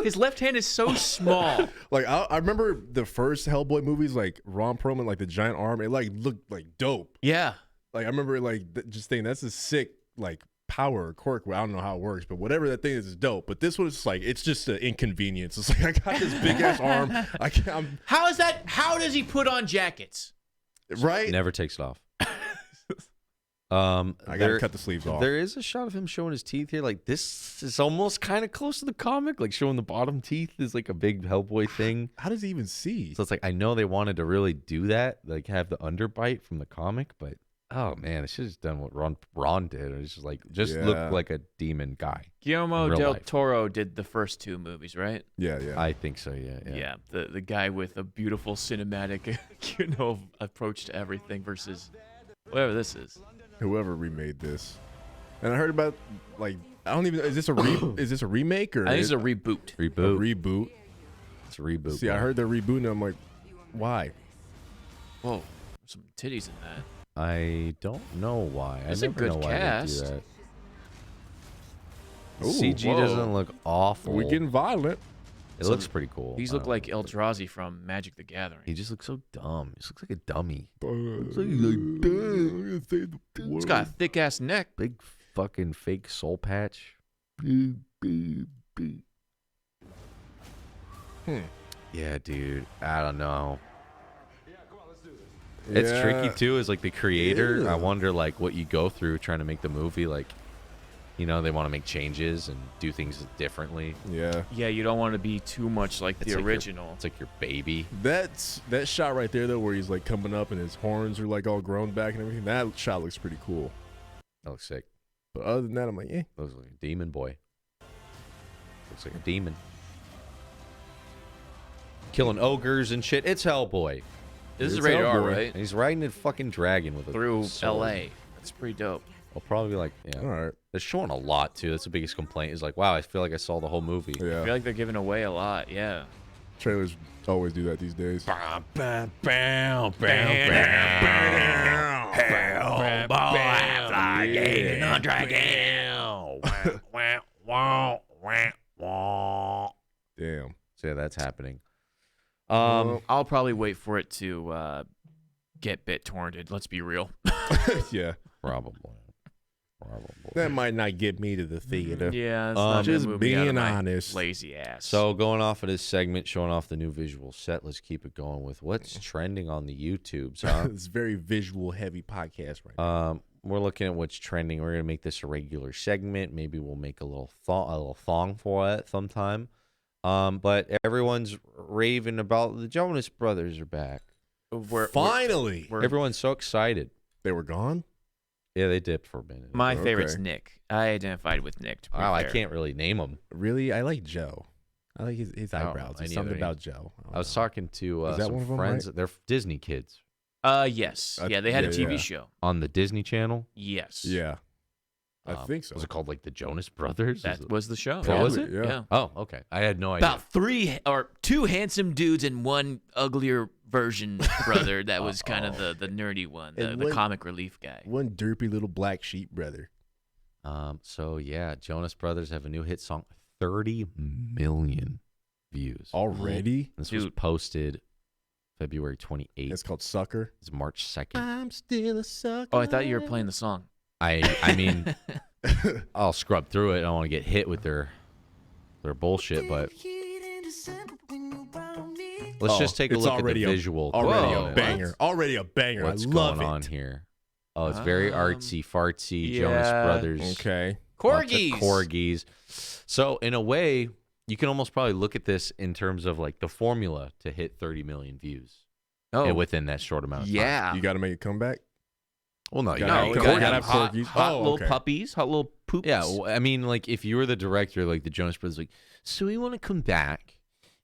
Speaker 4: His left hand is so small.
Speaker 3: Like I remember the first Hellboy movies, like Ron Perlman, like the giant arm. It like looked like dope.
Speaker 4: Yeah.
Speaker 3: Like I remember like just thinking that's a sick like power or quirk. I don't know how it works, but whatever that thing is dope. But this was like it's just an inconvenience. It's like I got this big ass arm. I can't.
Speaker 4: How is that? How does he put on jackets?
Speaker 3: Right.
Speaker 1: Never takes it off.
Speaker 3: I gotta cut the sleeves off.
Speaker 1: There is a shot of him showing his teeth here. Like this is almost kind of close to the comic. Like showing the bottom teeth is like a big Hellboy thing.
Speaker 3: How does he even see?
Speaker 1: So it's like I know they wanted to really do that, like have the underbite from the comic, but oh man, they should have done what Ron did. It was just like look like a demon guy.
Speaker 4: Guillermo
Speaker 1: in real
Speaker 4: del
Speaker 1: life.
Speaker 4: Toro did the first 2 movies, right?
Speaker 3: Yeah.
Speaker 1: I think so. Yeah.
Speaker 4: Yeah. The guy with a beautiful cinematic, approach to everything versus whatever this is.
Speaker 3: Whoever remade this, and I heard about like I don't even. Is this a is this a remake or?
Speaker 4: I think it's a reboot.
Speaker 3: a
Speaker 1: Reboot.
Speaker 3: reboot.
Speaker 1: It's a reboot.
Speaker 3: See, I heard they're rebooting. And I'm like, why?
Speaker 4: Whoa, some titties in that.
Speaker 1: I don't know why.
Speaker 4: It's
Speaker 1: I
Speaker 4: a
Speaker 1: never
Speaker 4: good
Speaker 1: know why
Speaker 4: cast.
Speaker 1: they do that.
Speaker 3: Ooh,
Speaker 1: CG
Speaker 3: whoa.
Speaker 1: doesn't look awful.
Speaker 3: We're getting violent.
Speaker 1: It looks pretty cool.
Speaker 4: He's
Speaker 1: I
Speaker 4: looked
Speaker 1: don't
Speaker 4: like
Speaker 1: know.
Speaker 4: Eldrazi from Magic the Gathering.
Speaker 1: He just looks so dumb. He just looks like a dummy.
Speaker 4: He's got a thick ass neck.
Speaker 1: Big fucking fake soul patch. Yeah, dude. I don't know. It's
Speaker 3: Yeah.
Speaker 1: tricky too. As like the creator,
Speaker 3: Yeah.
Speaker 1: I wonder like what you go through trying to make the movie. Like, you know, they want to make changes and do things differently.
Speaker 3: Yeah,
Speaker 4: Yeah, you don't want to be too much like
Speaker 1: It's
Speaker 4: the
Speaker 1: like
Speaker 4: original.
Speaker 1: It's like your baby.
Speaker 3: that shot right there though, where he's like coming up and his horns are like all grown back and everything. That shot looks pretty cool.
Speaker 1: That looks sick.
Speaker 3: But other than that, I'm like,
Speaker 1: Looks like a demon boy. Looks like a demon. Killing ogres and shit. It's Hellboy.
Speaker 4: This is
Speaker 3: It's
Speaker 4: rated R,
Speaker 3: Hellboy.
Speaker 4: right?
Speaker 1: And he's riding a fucking dragon with a
Speaker 4: Through
Speaker 1: sword.
Speaker 4: LA. That's pretty dope.
Speaker 1: I'll probably be like, yeah.
Speaker 3: all right,
Speaker 1: They're showing a lot too. That's the biggest complaint. Is like, wow, I feel like I saw the whole movie.
Speaker 4: I
Speaker 3: yeah.
Speaker 4: feel like they're giving away a lot. Yeah.
Speaker 3: Trailers always do that these days. Damn.
Speaker 1: So yeah, that's happening.
Speaker 4: I'll probably wait for it to get bit torrented. Let's be real.
Speaker 3: Yeah.
Speaker 1: Probably.
Speaker 3: That might not get me to the theater.
Speaker 4: Yeah, it's not
Speaker 3: just
Speaker 4: gonna move me out of
Speaker 3: being
Speaker 4: my
Speaker 3: honest.
Speaker 4: lazy ass.
Speaker 1: So going off of this segment, showing off the new visual set, let's keep it going with what's trending on the YouTubes, huh?
Speaker 3: It's a very visual heavy podcast right now.
Speaker 1: We're looking at what's trending. We're gonna make this a regular segment. Maybe we'll make a little thong for it sometime. But everyone's raving about the Jonas Brothers are back.
Speaker 3: Finally.
Speaker 1: Everyone's so excited.
Speaker 3: They were gone?
Speaker 1: Yeah, they dipped for a minute.
Speaker 4: my
Speaker 3: Okay.
Speaker 4: favorite's Nick. I identified with Nick. To be
Speaker 1: Wow, I
Speaker 4: fair.
Speaker 1: can't really name them.
Speaker 3: Really? I like Joe. I like his
Speaker 1: I don't
Speaker 3: eyebrows.
Speaker 1: know
Speaker 3: There's
Speaker 1: any
Speaker 3: something
Speaker 1: of
Speaker 3: about Joe.
Speaker 1: I was talking to
Speaker 3: Is that
Speaker 1: some
Speaker 3: one of them,
Speaker 1: friends.
Speaker 3: right?
Speaker 1: They're Disney kids
Speaker 4: Yes. Yeah, they had a
Speaker 3: Yeah,
Speaker 4: TV
Speaker 3: yeah.
Speaker 4: show.
Speaker 1: on the Disney Channel.
Speaker 4: Yes.
Speaker 3: Yeah. I think so.
Speaker 1: Was it called like the Jonas Brothers?
Speaker 4: That was the show.
Speaker 1: Oh, was it?
Speaker 3: Yeah.
Speaker 4: Yeah.
Speaker 1: Oh, okay. I had no idea.
Speaker 4: About 2 handsome dudes and one uglier version brother that was kind of the nerdy one,
Speaker 3: And
Speaker 4: the
Speaker 3: what-
Speaker 4: comic relief guy.
Speaker 3: One derpy little black sheep brother.
Speaker 1: So yeah, Jonas Brothers have a new hit song, 30 million views.
Speaker 3: Already?
Speaker 1: This was
Speaker 4: Dude.
Speaker 1: posted February 28th.
Speaker 3: It's called Sucker.
Speaker 1: It's March 2nd.
Speaker 3: I'm still a sucker.
Speaker 4: Oh, I thought you were playing the song.
Speaker 1: I mean, I'll scrub through it. I don't want to get hit with their bullshit, but let's just take a
Speaker 3: it's
Speaker 1: look at the
Speaker 3: already
Speaker 1: visual.
Speaker 3: Already
Speaker 1: Whoa,
Speaker 3: a banger. Already a banger.
Speaker 1: What's
Speaker 3: I love
Speaker 1: going
Speaker 3: it.
Speaker 1: on here? Oh, it's very artsy fartsy.
Speaker 4: yeah.
Speaker 1: Jonas Brothers.
Speaker 3: Okay.
Speaker 1: Lots of
Speaker 4: Corgis.
Speaker 1: Corgis. So in a way, you can almost probably look at this in terms of like the formula to hit 30 million views.
Speaker 4: Oh,
Speaker 1: Within that short amount of time.
Speaker 4: yeah.
Speaker 3: You got to make a comeback?
Speaker 1: Well, no, you
Speaker 3: Gotta
Speaker 1: know,
Speaker 3: have
Speaker 1: you
Speaker 3: corgis.
Speaker 1: gotta
Speaker 3: Gotta
Speaker 1: have
Speaker 3: have
Speaker 1: hot.
Speaker 3: corgis.
Speaker 4: Hot
Speaker 3: Oh,
Speaker 4: little
Speaker 3: okay.
Speaker 4: puppies, hot little poops.
Speaker 1: Yeah, well, I mean, like if you were the director, like the Jonas Brothers, like, so we want to come back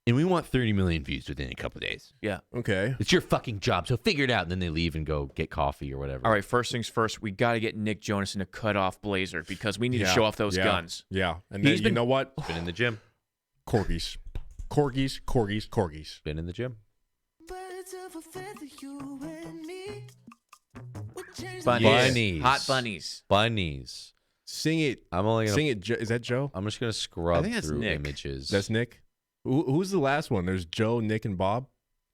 Speaker 1: and we want 30 million views within a couple of days.
Speaker 4: Yeah.
Speaker 3: Okay.
Speaker 1: It's your fucking job, so figure it out. And then they leave and go get coffee or whatever.
Speaker 4: All right, first things first, we got to get Nick Jonas in a cut-off blazer because we need to
Speaker 3: Yeah,
Speaker 4: show off those
Speaker 3: yeah,
Speaker 4: guns.
Speaker 3: Yeah. And then
Speaker 4: He's
Speaker 3: you
Speaker 4: been-
Speaker 3: know what?
Speaker 1: Been in the gym.
Speaker 3: Corgis. Corgis, corgis, corgis.
Speaker 1: Been in the gym.
Speaker 5: Birds of a feather, you and me.
Speaker 4: Bunnies. Hot bunnies.
Speaker 1: Bunnies.
Speaker 3: Sing it.
Speaker 1: I'm only gonna
Speaker 3: Sing it. Is that Joe?
Speaker 1: I'm just gonna scrub
Speaker 4: think that's
Speaker 1: through
Speaker 4: Nick.
Speaker 1: images.
Speaker 3: That's Nick. Who's the last one? There's Joe, Nick, and Bob.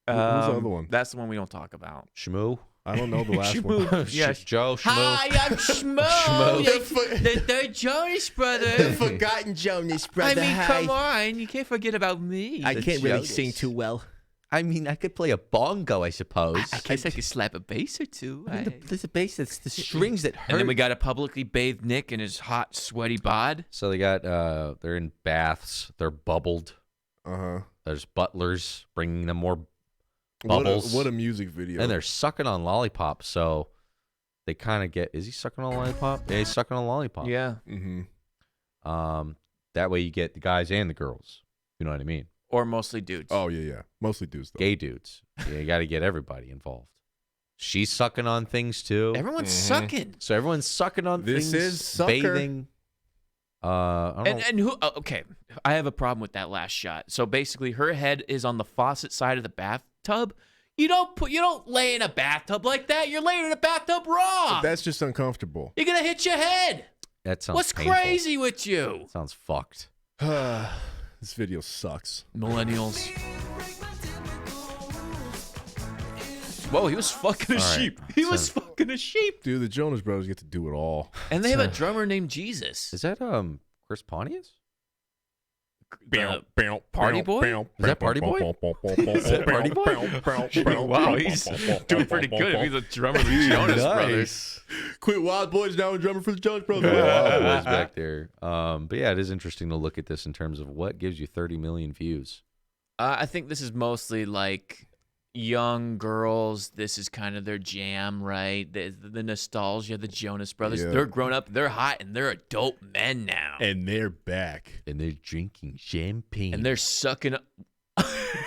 Speaker 3: Who's the other one?
Speaker 4: That's the one we don't talk about.
Speaker 1: Shmoo.
Speaker 3: I don't know the last one.
Speaker 4: Yeah.
Speaker 1: Joe Shmoo.
Speaker 5: Hi, I'm Schmo. The third Jonas brother.
Speaker 6: Forgotten Jonas brother.
Speaker 5: I mean,
Speaker 6: Hi.
Speaker 5: come on. You can't forget about me.
Speaker 6: I
Speaker 5: the
Speaker 6: can't really
Speaker 5: Jonas.
Speaker 6: sing too well.
Speaker 5: I mean, I could play a bongo, I suppose.
Speaker 6: I
Speaker 5: guess I could slap a bass or two.
Speaker 6: I mean, there's a bass that's the strings that hurt.
Speaker 4: And then we got a publicly bathed Nick in his hot, sweaty bod.
Speaker 1: So they got they're in baths. They're bubbled. There's butlers bringing them more bubbles.
Speaker 3: What a music video.
Speaker 1: And they're sucking on lollipops. So they kind of get. Is he sucking on a lollipop? Yeah, he's sucking on a lollipop.
Speaker 4: Yeah.
Speaker 1: That way you get the guys and the girls. You know what I mean?
Speaker 4: Or mostly dudes.
Speaker 3: Oh yeah. Mostly dudes though.
Speaker 1: Gay dudes. Yeah, you got to get everybody involved. She's sucking on things too.
Speaker 5: Everyone's sucking.
Speaker 1: So everyone's sucking on
Speaker 3: This
Speaker 1: things.
Speaker 3: is sucker.
Speaker 1: Bathing. I don't know.
Speaker 4: And who? Okay, I have a problem with that last shot. So basically, her head is on the faucet side of the bathtub. You don't lay in a bathtub like that. You're laying in a bathtub raw.
Speaker 3: That's just uncomfortable.
Speaker 4: You're gonna hit your head.
Speaker 1: That sounds
Speaker 4: What's
Speaker 1: painful.
Speaker 4: crazy with you?
Speaker 1: Sounds fucked.
Speaker 3: This video sucks.
Speaker 4: Millennials. Whoa, he was fucking a
Speaker 1: All right,
Speaker 4: sheep. He was
Speaker 1: so-
Speaker 4: fucking a sheep.
Speaker 3: Dude, the Jonas Brothers get to do it all.
Speaker 4: And they have a drummer named Jesus.
Speaker 1: Is that Chris Pontius?
Speaker 4: Party Boy?
Speaker 1: Is that Party Boy? Is that Party Boy?
Speaker 4: Wow, he's doing pretty good if he's a drummer of the Jonas Brothers.
Speaker 3: Quit Wild Boys now and drummer for the Jonas Brothers.
Speaker 1: Was back there. But yeah, it is interesting to look at this in terms of what gives you 30 million views.
Speaker 4: I think this is mostly like young girls. This is kind of their jam, right? The nostalgia, the Jonas Brothers.
Speaker 3: Yeah.
Speaker 4: They're grown up, they're hot, and they're adult men now.
Speaker 3: And they're back.
Speaker 1: And they're drinking champagne.
Speaker 4: And they're sucking up.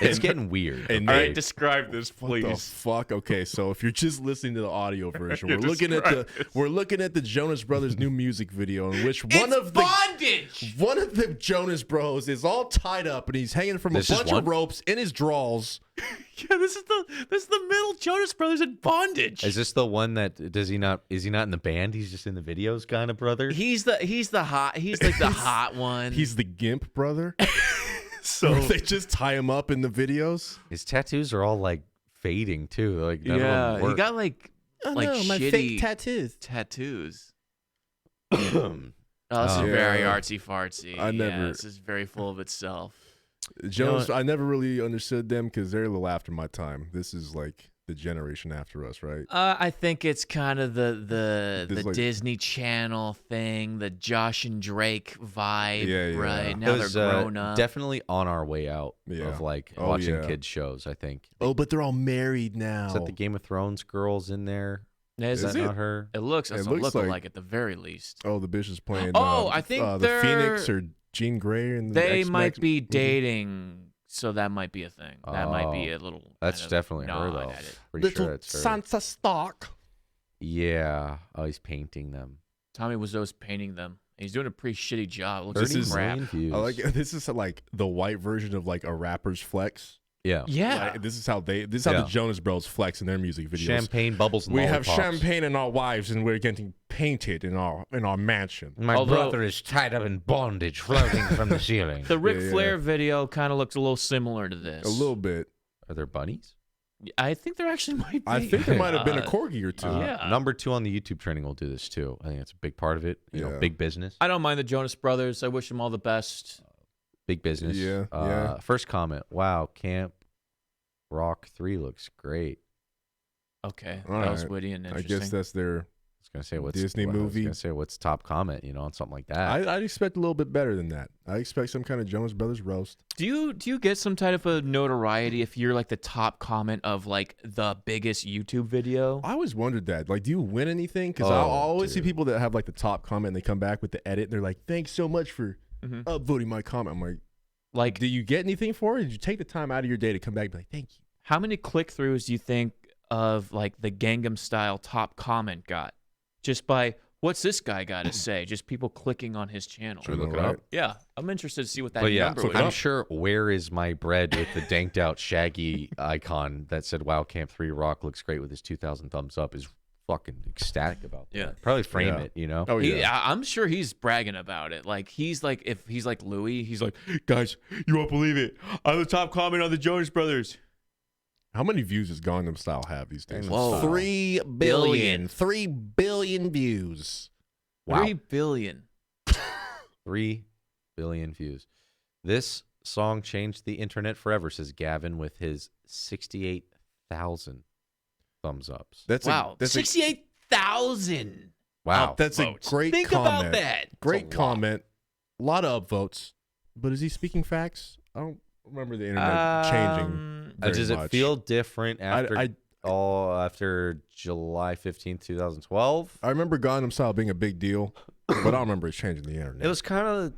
Speaker 1: it's getting weird.
Speaker 3: And
Speaker 4: All
Speaker 3: they-
Speaker 4: right, describe this,
Speaker 3: What the
Speaker 4: please.
Speaker 3: fuck? Okay, so if you're just listening to the audio version, we're
Speaker 4: Describe
Speaker 3: looking at the Jonas Brothers new music video in which
Speaker 5: It's bondage.
Speaker 3: one of the Jonas Bros is all tied up and he's hanging from
Speaker 1: This
Speaker 3: a
Speaker 1: is
Speaker 3: bunch
Speaker 1: one?
Speaker 3: of ropes in his drawers.
Speaker 4: Yeah, this is the middle Jonas Brothers in bondage.
Speaker 1: Is this the one that is he not in the band? He's just in the videos kind of brother?
Speaker 4: He's like the hot one.
Speaker 3: He's the Gimp brother. So they just tie him up in the videos.
Speaker 1: His tattoos are all like fading too. Like none of them
Speaker 4: he
Speaker 1: work.
Speaker 4: got like
Speaker 6: my
Speaker 4: shitty
Speaker 6: fake tattoos.
Speaker 4: tattoos. Oh, this is
Speaker 1: Oh.
Speaker 4: very
Speaker 3: Yeah.
Speaker 4: artsy fartsy.
Speaker 3: I never-
Speaker 4: This is very full of itself.
Speaker 3: Jonas, I never really understood them because they're a little after my time. This is like the generation after us, right?
Speaker 4: I think it's kind of the
Speaker 3: There's like-
Speaker 4: Disney Channel thing, the Josh and Drake vibe,
Speaker 3: Yeah.
Speaker 4: right?
Speaker 1: It
Speaker 4: Now
Speaker 1: was
Speaker 4: they're grown up.
Speaker 1: definitely on our way out
Speaker 3: Yeah.
Speaker 1: of like
Speaker 3: Oh,
Speaker 1: watching
Speaker 3: yeah.
Speaker 1: kids shows. I think.
Speaker 3: Oh, but they're all married now.
Speaker 1: Is that the Game of Thrones girls in there?
Speaker 4: Is
Speaker 1: Is that
Speaker 3: it?
Speaker 1: not her?
Speaker 4: It looks
Speaker 3: It
Speaker 4: a
Speaker 3: looks
Speaker 4: look-alike
Speaker 3: like-
Speaker 4: at the very least.
Speaker 3: Oh, the bitch is playing.
Speaker 4: Oh, I think
Speaker 3: the
Speaker 4: they're-
Speaker 3: Phoenix or Jean Grey and the
Speaker 4: They
Speaker 3: X-Men.
Speaker 4: might be dating, so that might be a thing. That might be a little.
Speaker 1: That's
Speaker 4: kind of
Speaker 1: definitely her
Speaker 4: nod
Speaker 1: though.
Speaker 4: at it.
Speaker 1: Pretty sure
Speaker 6: Little
Speaker 1: that's her.
Speaker 6: Sansa Stark.
Speaker 1: Yeah. Oh, he's painting them.
Speaker 4: Tommy Wiseau's painting them. He's doing a pretty shitty job. It looks
Speaker 1: 30
Speaker 4: like
Speaker 3: is-
Speaker 4: crap.
Speaker 1: million views.
Speaker 3: I like this is like the white version of like a rapper's flex.
Speaker 1: Yeah.
Speaker 4: Yeah.
Speaker 3: Like, this is how the Jonas Bros flex in their music videos.
Speaker 1: Champagne bubbles and
Speaker 3: We have
Speaker 1: lollipops.
Speaker 3: champagne in our wives and we're getting painted in our mansion.
Speaker 1: My
Speaker 4: Although-
Speaker 1: brother is tied up in bondage, floating from the ceiling.
Speaker 4: The Ric
Speaker 3: Yeah, yeah.
Speaker 4: Flair video kind of looks a little similar to this.
Speaker 3: A little bit.
Speaker 1: Are there bunnies?
Speaker 4: I think there actually might be.
Speaker 3: I think there might have been a
Speaker 4: Uh,
Speaker 3: corgi or two.
Speaker 4: Yeah.
Speaker 1: Number 2 on the YouTube trending will do this too. I think that's a big part of it. You know,
Speaker 3: Yeah.
Speaker 1: big business.
Speaker 4: I don't mind the Jonas Brothers. I wish them all the best.
Speaker 1: Big business.
Speaker 3: Yeah, yeah.
Speaker 1: First comment. Wow, Camp Rock 3 looks great.
Speaker 4: Okay,
Speaker 3: All
Speaker 4: that was
Speaker 3: right.
Speaker 4: witty and
Speaker 3: I
Speaker 4: interesting.
Speaker 3: guess that's their.
Speaker 1: I was gonna say what's
Speaker 3: Disney
Speaker 1: I was
Speaker 3: movie.
Speaker 1: gonna say what's top comment, you know, on something like that.
Speaker 3: I'd expect a little bit better than that. I expect some kind of Jonas Brothers roast.
Speaker 4: Do you get some type of notoriety if you're like the top comment of like the biggest YouTube video?
Speaker 3: I always wondered that. Like, do you win anything? Because I
Speaker 1: Oh,
Speaker 3: always see
Speaker 1: dude.
Speaker 3: people that have like the top comment and they come back with the edit. And they're like, "Thanks so much for upvoting my comment." I'm like,
Speaker 4: Like,
Speaker 3: "Do you get anything for it? Did you take the time out of your day to come back and be like, thank you?"
Speaker 4: how many click-throughs do you think of like the Gangnam Style top comment got just by what's this guy got to say? Just people clicking on his channel.
Speaker 1: Should we look it
Speaker 3: Right.
Speaker 1: up?
Speaker 4: Yeah, I'm interested to see what that
Speaker 1: But yeah,
Speaker 4: number
Speaker 3: so
Speaker 4: would
Speaker 1: I'm
Speaker 4: be.
Speaker 1: sure Where Is My Bread with the danked out Shaggy icon that said, "Wow, Camp 3 Rock looks great with his 2,000 thumbs up" is fucking ecstatic about that.
Speaker 4: Yeah.
Speaker 1: Probably frame
Speaker 3: Yeah.
Speaker 1: it, you know?
Speaker 3: Oh yeah.
Speaker 4: I'm sure he's bragging about it. Like he's like, if he's like Louis, he's like, guys, you won't believe it. I'm the top comment on the Jonas Brothers.
Speaker 3: How many views does Gangnam Style have these days?
Speaker 4: Whoa.
Speaker 6: 3 billion. 3 billion views.
Speaker 1: Wow.
Speaker 4: 3 billion.
Speaker 1: 3 billion views. This song changed the internet forever, says Gavin with his 68,000 thumbs ups.
Speaker 3: That's
Speaker 4: Wow.
Speaker 3: that's
Speaker 6: 68,000.
Speaker 1: Wow.
Speaker 3: That's
Speaker 4: Upvotes.
Speaker 3: a great
Speaker 6: Think
Speaker 3: comment.
Speaker 6: about that.
Speaker 3: Great
Speaker 1: That's a lot.
Speaker 3: comment. A lot of upvotes. But is he speaking facts? I don't remember the internet changing. Very
Speaker 1: Does it
Speaker 3: much.
Speaker 1: feel different after
Speaker 3: I
Speaker 1: after July 15th, 2012?
Speaker 3: I remember Gangnam Style being a big deal, but I don't remember it changing the internet.
Speaker 1: It was kind of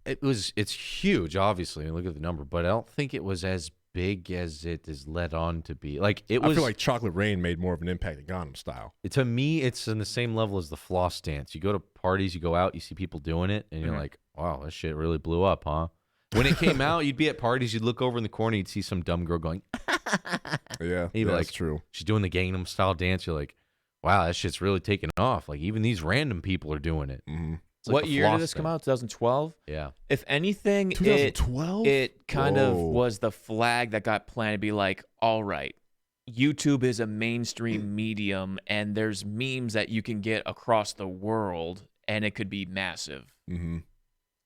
Speaker 1: it's huge, obviously. Look at the number, but I don't think it was as big as it is led on to be. Like it was.
Speaker 3: I feel like Chocolate Rain made more of an impact than Gangnam Style.
Speaker 1: To me, it's in the same level as the floss dance. You go to parties, you go out, you see people doing it, and you're like, wow, that shit really blew up, huh? When it came out, you'd be at parties, you'd look over in the corner, you'd see some dumb girl going,
Speaker 3: Yeah,
Speaker 1: You'd be
Speaker 3: that's
Speaker 1: like,
Speaker 3: true.
Speaker 1: she's doing the Gangnam Style dance. You're like, wow, that shit's really taking off. Like, even these random people are doing it.
Speaker 3: Mm-hmm.
Speaker 1: It's like
Speaker 4: What
Speaker 1: the
Speaker 4: year did
Speaker 1: floss
Speaker 4: this come
Speaker 1: thing.
Speaker 4: out? 2012?
Speaker 1: Yeah.
Speaker 4: If anything,
Speaker 3: 2012.
Speaker 4: it kind of
Speaker 3: Whoa.
Speaker 4: was the flag that got planted to be like, all right, YouTube is a mainstream medium and there's memes that you can get across the world and it could be massive.
Speaker 3: Mm-hmm.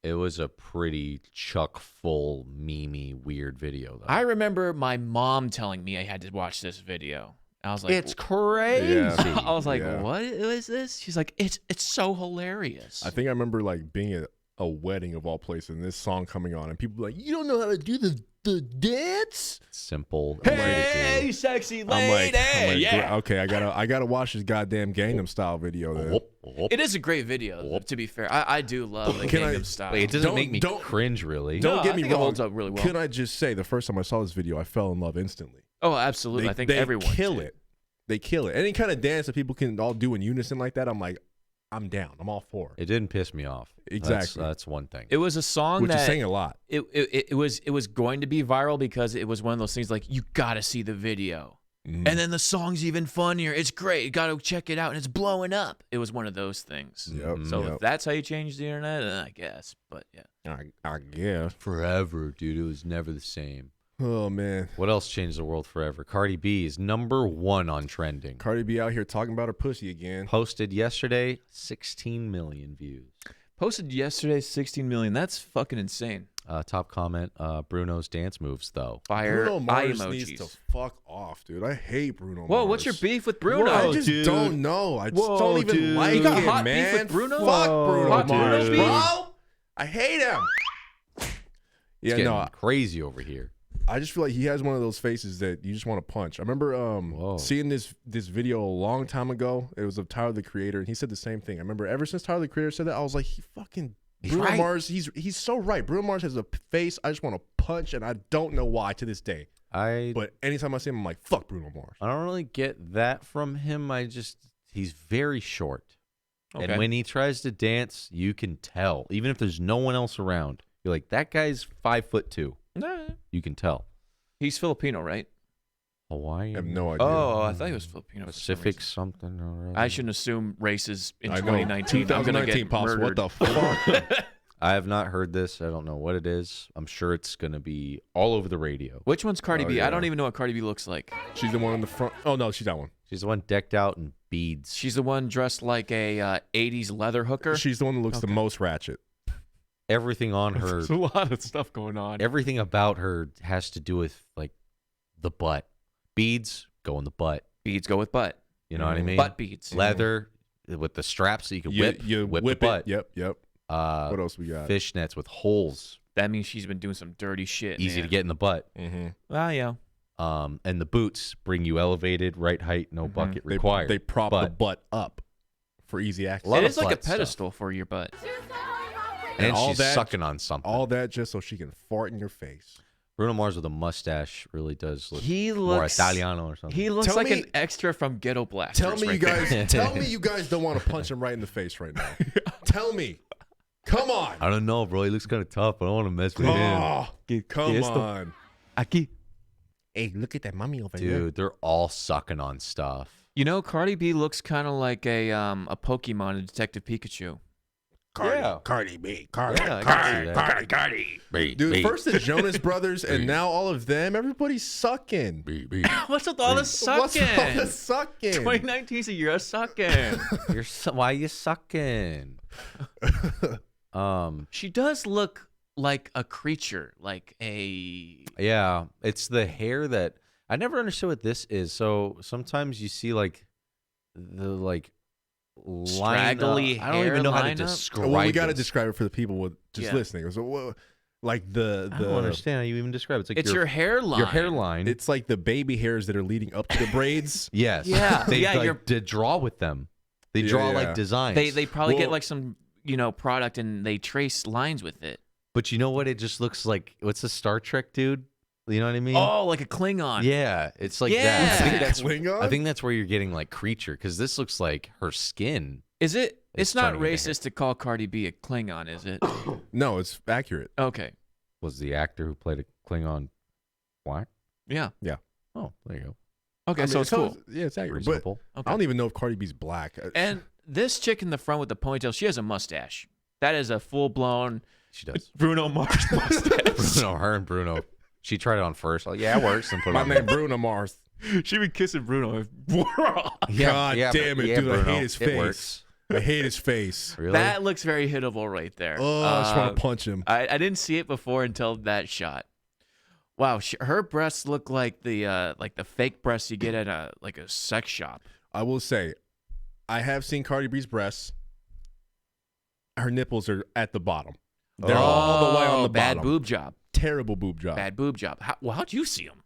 Speaker 1: It was a pretty chuck full, memey, weird video, though.
Speaker 4: I remember my mom telling me I had to watch this video. I was like,
Speaker 1: It's crazy.
Speaker 3: Yeah.
Speaker 4: I was like,
Speaker 3: Yeah.
Speaker 4: what is this? She's like, it's so hilarious.
Speaker 3: I think I remember like being at a wedding of all places and this song coming on, and people were like, "You don't know how to do the dance."
Speaker 1: Simple.
Speaker 4: hey, sexy
Speaker 3: I'm
Speaker 4: lady.
Speaker 3: like,
Speaker 4: yeah.
Speaker 3: okay, I gotta watch this goddamn Gangnam Style video then.
Speaker 1: Whoop, whoop.
Speaker 4: It is a great video, to be fair. I do love the
Speaker 3: Can I-
Speaker 4: Gangnam Style.
Speaker 1: Wait, it doesn't
Speaker 3: Don't-
Speaker 1: make me
Speaker 3: don't-
Speaker 1: cringe, really.
Speaker 3: Don't
Speaker 4: No,
Speaker 3: get
Speaker 4: I
Speaker 3: me
Speaker 4: think it
Speaker 3: wrong.
Speaker 4: holds up really well.
Speaker 3: Can I just say, the first time I saw this video, I fell in love instantly.
Speaker 4: Oh, absolutely. I think
Speaker 3: they
Speaker 4: everyone
Speaker 3: kill
Speaker 4: did.
Speaker 3: it. They kill it. Any kind of dance that people can all do in unison like that, I'm like, I'm down. I'm all for it.
Speaker 1: It didn't piss me off.
Speaker 3: Exactly.
Speaker 1: That's one thing.
Speaker 4: It was a song
Speaker 3: Which
Speaker 4: that
Speaker 3: is saying a lot.
Speaker 4: it was going to be viral because it was one of those things like you got to see the video.
Speaker 3: Mhm.
Speaker 4: And then the song's even funnier. It's great. You got to check it out and it's blowing up. It was one of those things.
Speaker 3: Yep,
Speaker 4: So
Speaker 3: yep.
Speaker 4: if that's how you change the internet, then I guess. But yeah.
Speaker 3: I guess.
Speaker 1: Forever, dude. It was never the same.
Speaker 3: Oh man,
Speaker 1: What else changed the world forever? Cardi B is #1 on trending.
Speaker 3: Cardi B out here talking about her pussy again.
Speaker 1: Posted yesterday, 16 million views.
Speaker 4: Posted yesterday 16 million. That's fucking insane.
Speaker 1: Top comment, Bruno's dance moves, though.
Speaker 4: Fire
Speaker 3: Bruno
Speaker 4: eye
Speaker 3: Mars
Speaker 4: emojis.
Speaker 3: needs to fuck off, dude. I hate Bruno.
Speaker 4: Whoa,
Speaker 3: Mars.
Speaker 4: what's your beef with Bruno?
Speaker 3: I just
Speaker 1: dude.
Speaker 3: don't know. I just
Speaker 1: Whoa,
Speaker 3: don't even
Speaker 1: dude.
Speaker 3: like
Speaker 1: You
Speaker 4: got
Speaker 3: him,
Speaker 4: hot beef
Speaker 3: man.
Speaker 4: with Bruno?
Speaker 3: Fuck
Speaker 1: Whoa,
Speaker 3: Bruno
Speaker 4: hot Bruno
Speaker 3: Mars,
Speaker 4: beef?
Speaker 3: bro. I hate him.
Speaker 1: It's
Speaker 3: Yeah,
Speaker 1: getting
Speaker 3: no,
Speaker 1: crazy over here.
Speaker 3: I just feel like he has one of those faces that you just want to punch. I remember
Speaker 1: Whoa.
Speaker 3: seeing this video a long time ago. It was of Tyler the Creator, and he said the same thing. I remember ever since Tyler the Creator said that, I was like, he fucking
Speaker 1: He's
Speaker 3: Bruno
Speaker 1: right.
Speaker 3: Mars. He's so right. Bruno Mars has a face I just want to punch, and I don't know why to this day. But anytime I see him, I'm like, fuck Bruno Mars.
Speaker 1: I don't really get that from him. He's very short.
Speaker 4: Okay.
Speaker 1: And when he tries to dance, you can tell. Even if there's no one else around, you're like, that guy's 5'2".
Speaker 4: Nah.
Speaker 1: You can tell.
Speaker 4: He's Filipino, right?
Speaker 1: Hawaiian.
Speaker 3: I have no idea.
Speaker 4: Oh, I thought he was Filipino. for some
Speaker 1: Pacific
Speaker 4: reason.
Speaker 1: something or other.
Speaker 4: I shouldn't assume races in
Speaker 3: I know.
Speaker 4: 2019. I'm gonna
Speaker 3: 2019
Speaker 4: get
Speaker 3: pops.
Speaker 4: murdered.
Speaker 3: What the fuck?
Speaker 1: I have not heard this. I don't know what it is. I'm sure it's going to be all over the radio.
Speaker 4: Which one's Cardi
Speaker 3: Oh,
Speaker 4: B?
Speaker 3: yeah.
Speaker 4: I don't even know what Cardi B looks like.
Speaker 3: She's the one in the front. Oh no, she's that one.
Speaker 1: She's the one decked out in beads.
Speaker 4: She's the one dressed like a 80s leather hooker.
Speaker 3: She's the one that looks the most ratchet.
Speaker 1: Everything on her,
Speaker 4: There's a lot of stuff going on.
Speaker 1: everything about her has to do with like the butt. Beads go in the butt.
Speaker 4: Beads go with butt.
Speaker 1: You know what I mean?
Speaker 4: Butt beads.
Speaker 1: Leather with the straps so you can whip
Speaker 3: You
Speaker 1: whip
Speaker 3: whip
Speaker 1: the butt.
Speaker 3: it. Yep. What else we got?
Speaker 1: Fishnets with holes,
Speaker 4: That means she's been doing some dirty shit.
Speaker 1: easy
Speaker 4: man.
Speaker 1: to get in the butt.
Speaker 3: Mm-hmm.
Speaker 4: Well, yeah.
Speaker 1: And the boots bring you elevated, right height, no bucket required.
Speaker 3: They prop the
Speaker 1: Butt.
Speaker 3: butt up for easy access.
Speaker 1: lot
Speaker 4: It
Speaker 1: of
Speaker 4: is like a
Speaker 1: butt stuff.
Speaker 4: pedestal for your butt.
Speaker 1: and
Speaker 3: all
Speaker 1: she's
Speaker 3: that-
Speaker 1: sucking on something.
Speaker 3: All that just so she can fart in your face.
Speaker 1: Bruno Mars with a mustache really does look
Speaker 4: He
Speaker 1: more
Speaker 4: looks
Speaker 1: Italiano or something.
Speaker 4: He looks
Speaker 3: Tell
Speaker 4: like
Speaker 3: me-
Speaker 4: an extra from Ghetto Blasters.
Speaker 3: Tell me,
Speaker 4: right
Speaker 3: you
Speaker 4: there.
Speaker 3: guys. Tell me, you guys don't want to punch him right in the face right now. Tell me. Come on.
Speaker 1: I don't know, bro. He looks kind of tough. I don't want to mess with him.
Speaker 3: Oh, come on.
Speaker 6: Aquí.
Speaker 3: Hey, look at that mummy over
Speaker 1: Dude, they're all sucking on stuff.
Speaker 4: You know, Cardi B looks kind of like a Pokemon in Detective Pikachu.
Speaker 3: Cardi B. Cardi.
Speaker 1: Yeah, I can see that.
Speaker 6: Cardi.
Speaker 3: Dude, first the Jonas Brothers, and now all of them. Everybody's sucking.
Speaker 4: What's with all the sucking?
Speaker 3: What's all the sucking?
Speaker 4: 2019 is a year of sucking.
Speaker 1: Why you sucking?
Speaker 4: She does look like a creature, like a...
Speaker 1: Yeah, it's the hair that I never understood what this is. So sometimes you see like the like
Speaker 4: straggly
Speaker 1: I don't even know how to
Speaker 4: lineup?
Speaker 1: describe.
Speaker 3: Well, we got to
Speaker 1: this.
Speaker 3: describe it for the people with just listening. So, like
Speaker 1: I don't understand how you even describe it. It's like
Speaker 4: your hairline.
Speaker 1: Your hairline.
Speaker 3: it's like the baby hairs that are leading up to the braids.
Speaker 1: Yes.
Speaker 4: Yeah.
Speaker 1: They
Speaker 4: Yeah,
Speaker 1: like, they draw with them. They
Speaker 3: Yeah,
Speaker 1: draw
Speaker 3: yeah.
Speaker 1: like designs.
Speaker 4: They probably get
Speaker 3: Well-
Speaker 4: like some product and they trace lines with it.
Speaker 1: But you know what? It just looks like what's the Star Trek dude? You know what I mean?
Speaker 4: Oh, like a Klingon.
Speaker 1: Yeah, it's like
Speaker 4: Yeah.
Speaker 1: that.
Speaker 3: Klingon?
Speaker 1: I think that's where you're getting like creature because this looks like her skin.
Speaker 4: Is it?
Speaker 1: It's
Speaker 4: It's not
Speaker 1: turning into
Speaker 4: racist to call Cardi B a Klingon, is it?
Speaker 3: No, it's accurate.
Speaker 4: Okay.
Speaker 1: Was the actor who played a Klingon black?
Speaker 4: Yeah.
Speaker 1: Oh, there you go.
Speaker 4: Okay,
Speaker 3: I mean,
Speaker 4: so it's cool.
Speaker 3: Yeah, it's accurate. But
Speaker 1: Reasonable.
Speaker 4: Okay.
Speaker 3: I don't even know if Cardi B's black.
Speaker 4: And this chick in the front with the ponytail, she has a mustache. That is a full-blown
Speaker 1: She does.
Speaker 4: Bruno Mars mustache.
Speaker 1: Bruno, her and Bruno. She tried it on first. Like, yeah, it works. And put it
Speaker 3: My
Speaker 1: on
Speaker 3: name Bruno Mars.
Speaker 4: She been kissing Bruno.
Speaker 3: God damn it, dude!
Speaker 1: Bruno,
Speaker 3: I hate his
Speaker 1: it
Speaker 3: face.
Speaker 1: works.
Speaker 3: I hate his face.
Speaker 1: Really?
Speaker 4: That looks very hittable right there.
Speaker 3: Oh, I just want to punch him.
Speaker 4: I didn't see it before until that shot. Wow, her breasts look like the fake breasts you get at a sex shop.
Speaker 3: I will say, I have seen Cardi B's breasts. Her nipples are at the bottom. They're all the way on the
Speaker 4: bad
Speaker 3: bottom.
Speaker 4: boob job.
Speaker 3: Terrible boob job.
Speaker 4: Bad boob job. How'd you see them?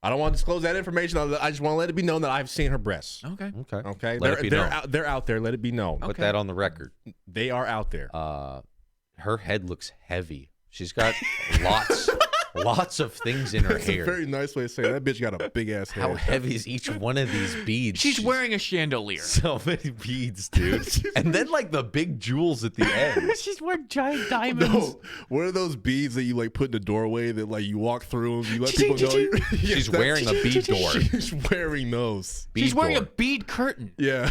Speaker 3: I don't want to disclose that information. I just want to let it be known that I've seen her breasts.
Speaker 4: Okay.
Speaker 1: Okay.
Speaker 3: Okay,
Speaker 1: Let it be known.
Speaker 3: they're out there. Let it be known.
Speaker 1: Put
Speaker 4: Okay.
Speaker 1: that on the record.
Speaker 3: They are out there.
Speaker 1: Her head looks heavy. She's got lots of things in her
Speaker 3: That's
Speaker 1: hair.
Speaker 3: a very nice way to say it. That bitch got a big ass head.
Speaker 1: How heavy is each one of these beads?
Speaker 4: She's wearing a chandelier.
Speaker 1: so many beads, dude. And then like the big jewels at the end.
Speaker 4: She's wearing giant diamonds.
Speaker 3: No, what are those beads that you like put in the doorway that like you walk through them? You let people know. Yes,
Speaker 1: She's wearing a bead door.
Speaker 3: She's wearing those.
Speaker 4: She's wearing a
Speaker 1: door.
Speaker 4: bead curtain.
Speaker 3: Yeah.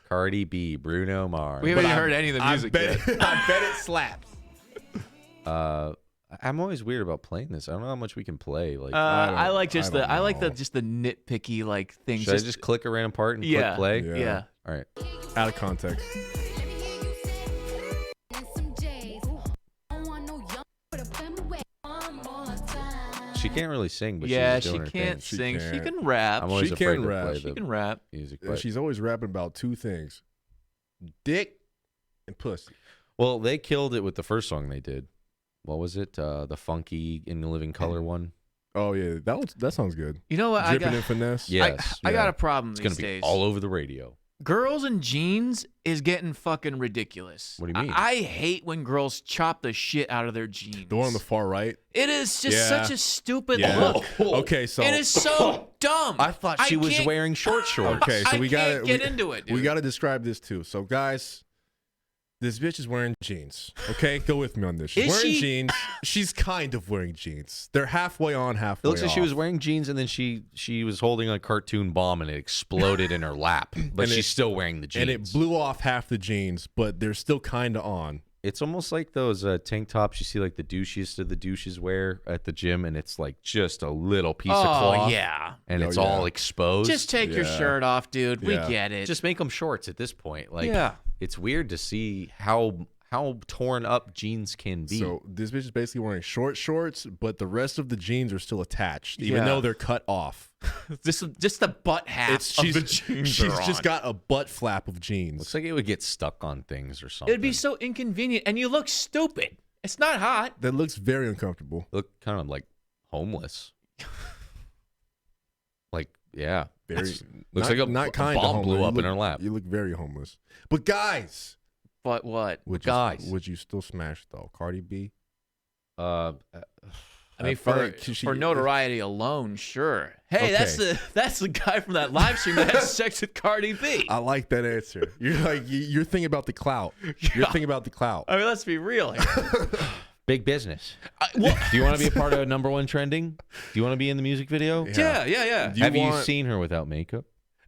Speaker 1: Cardi B, Bruno Mars.
Speaker 4: We haven't heard any of the music yet.
Speaker 3: I bet it slaps.
Speaker 1: I'm always weird about playing this. I don't know how much we can play. Like,
Speaker 4: I like
Speaker 3: I don't know.
Speaker 4: just the nitpicky like things.
Speaker 1: should I just click a random part and
Speaker 4: yeah,
Speaker 1: click play?
Speaker 3: Yeah.
Speaker 4: Yeah.
Speaker 1: All right.
Speaker 3: Out of context.
Speaker 1: She can't really sing, but
Speaker 4: Yeah,
Speaker 1: she's
Speaker 4: she
Speaker 1: doing her
Speaker 4: can't
Speaker 1: thing.
Speaker 4: sing. She
Speaker 3: can't.
Speaker 4: can rap.
Speaker 1: I'm always
Speaker 3: She
Speaker 1: afraid
Speaker 3: can
Speaker 1: to
Speaker 3: rap.
Speaker 1: play
Speaker 4: She
Speaker 1: the
Speaker 4: can rap.
Speaker 1: music. But,
Speaker 3: She's always rapping about two things: dick and pussy.
Speaker 1: well, they killed it with the first song they did. What was it? The funky in the living color one.
Speaker 3: Oh yeah, that sounds good.
Speaker 4: You know what?
Speaker 3: Dripping in finesse.
Speaker 1: Yes.
Speaker 4: I got
Speaker 3: Yeah.
Speaker 4: a problem
Speaker 1: It's
Speaker 4: these
Speaker 1: gonna be
Speaker 4: days.
Speaker 1: all over the radio.
Speaker 4: Girls in jeans is getting fucking ridiculous.
Speaker 1: What do you mean?
Speaker 4: I hate when girls chop the shit out of their jeans.
Speaker 3: The one on the far right.
Speaker 4: It is just
Speaker 3: Yeah.
Speaker 4: such a stupid
Speaker 3: Yeah.
Speaker 4: look.
Speaker 3: Okay, so
Speaker 4: It is so dumb.
Speaker 1: I thought she was
Speaker 4: can't-
Speaker 1: wearing short shorts.
Speaker 3: Okay, so
Speaker 4: I
Speaker 3: we
Speaker 4: can't
Speaker 3: got
Speaker 4: get into it, dude.
Speaker 3: We got to describe this too. So guys, this bitch is wearing jeans. Okay, go with me on this. She's
Speaker 4: Is
Speaker 3: wearing
Speaker 4: she?
Speaker 3: jeans. She's kind of wearing jeans. They're halfway on,
Speaker 1: It
Speaker 3: halfway
Speaker 1: looks like she
Speaker 3: off.
Speaker 1: was wearing jeans and then she was holding a cartoon bomb and it exploded in her lap. But
Speaker 3: And
Speaker 1: she's
Speaker 3: it-
Speaker 1: still wearing the jeans.
Speaker 3: and it blew off half the jeans, but they're still kind of on.
Speaker 1: It's almost like those tank tops you see like the douchiest of the douches wear at the gym, and it's like just a little piece of
Speaker 4: Oh
Speaker 1: cloth,
Speaker 4: yeah.
Speaker 1: and
Speaker 3: Oh,
Speaker 1: it's
Speaker 3: yeah.
Speaker 1: all exposed.
Speaker 4: Just take your
Speaker 3: Yeah.
Speaker 4: shirt off, dude. We
Speaker 3: Yeah.
Speaker 4: get it.
Speaker 1: Just make them shorts at this point. Like,
Speaker 4: Yeah.
Speaker 1: it's weird to see how torn up jeans can be.
Speaker 3: So this bitch is basically wearing short shorts, but the rest of the jeans are still attached, even
Speaker 4: Yeah.
Speaker 3: though they're cut off.
Speaker 4: just the butt half
Speaker 3: She's
Speaker 4: of the jeans
Speaker 3: she's
Speaker 4: are
Speaker 3: just
Speaker 4: on.
Speaker 3: got a butt flap of jeans.
Speaker 1: Looks like it would get stuck on things or something.
Speaker 4: It'd be so inconvenient, and you look stupid. It's not hot.
Speaker 3: That looks very uncomfortable.
Speaker 1: Look kind of like homeless. Like, yeah.
Speaker 3: Very
Speaker 1: Looks
Speaker 3: not,
Speaker 1: like a
Speaker 3: not kind
Speaker 1: bomb
Speaker 3: of
Speaker 1: blew
Speaker 3: homeless.
Speaker 1: up
Speaker 3: You
Speaker 1: in her
Speaker 3: look-
Speaker 1: lap.
Speaker 3: You look very homeless. But guys,
Speaker 4: But what?
Speaker 3: would
Speaker 1: Guys.
Speaker 3: would you still smash though, Cardi B?
Speaker 1: Uh,
Speaker 4: I mean,
Speaker 3: felt
Speaker 4: for
Speaker 3: like she-
Speaker 4: for notoriety alone, sure. Hey, that's the guy from that live stream that had sex with Cardi B.
Speaker 3: I like that answer. You're like you're thinking about the clout. You're thinking about the clout.
Speaker 4: I mean, let's be real here.
Speaker 1: Big business.
Speaker 5: Well,
Speaker 1: Do you want to be a part of number one trending? Do you want to be in the music video?
Speaker 5: yeah.
Speaker 1: Have you seen her without makeup?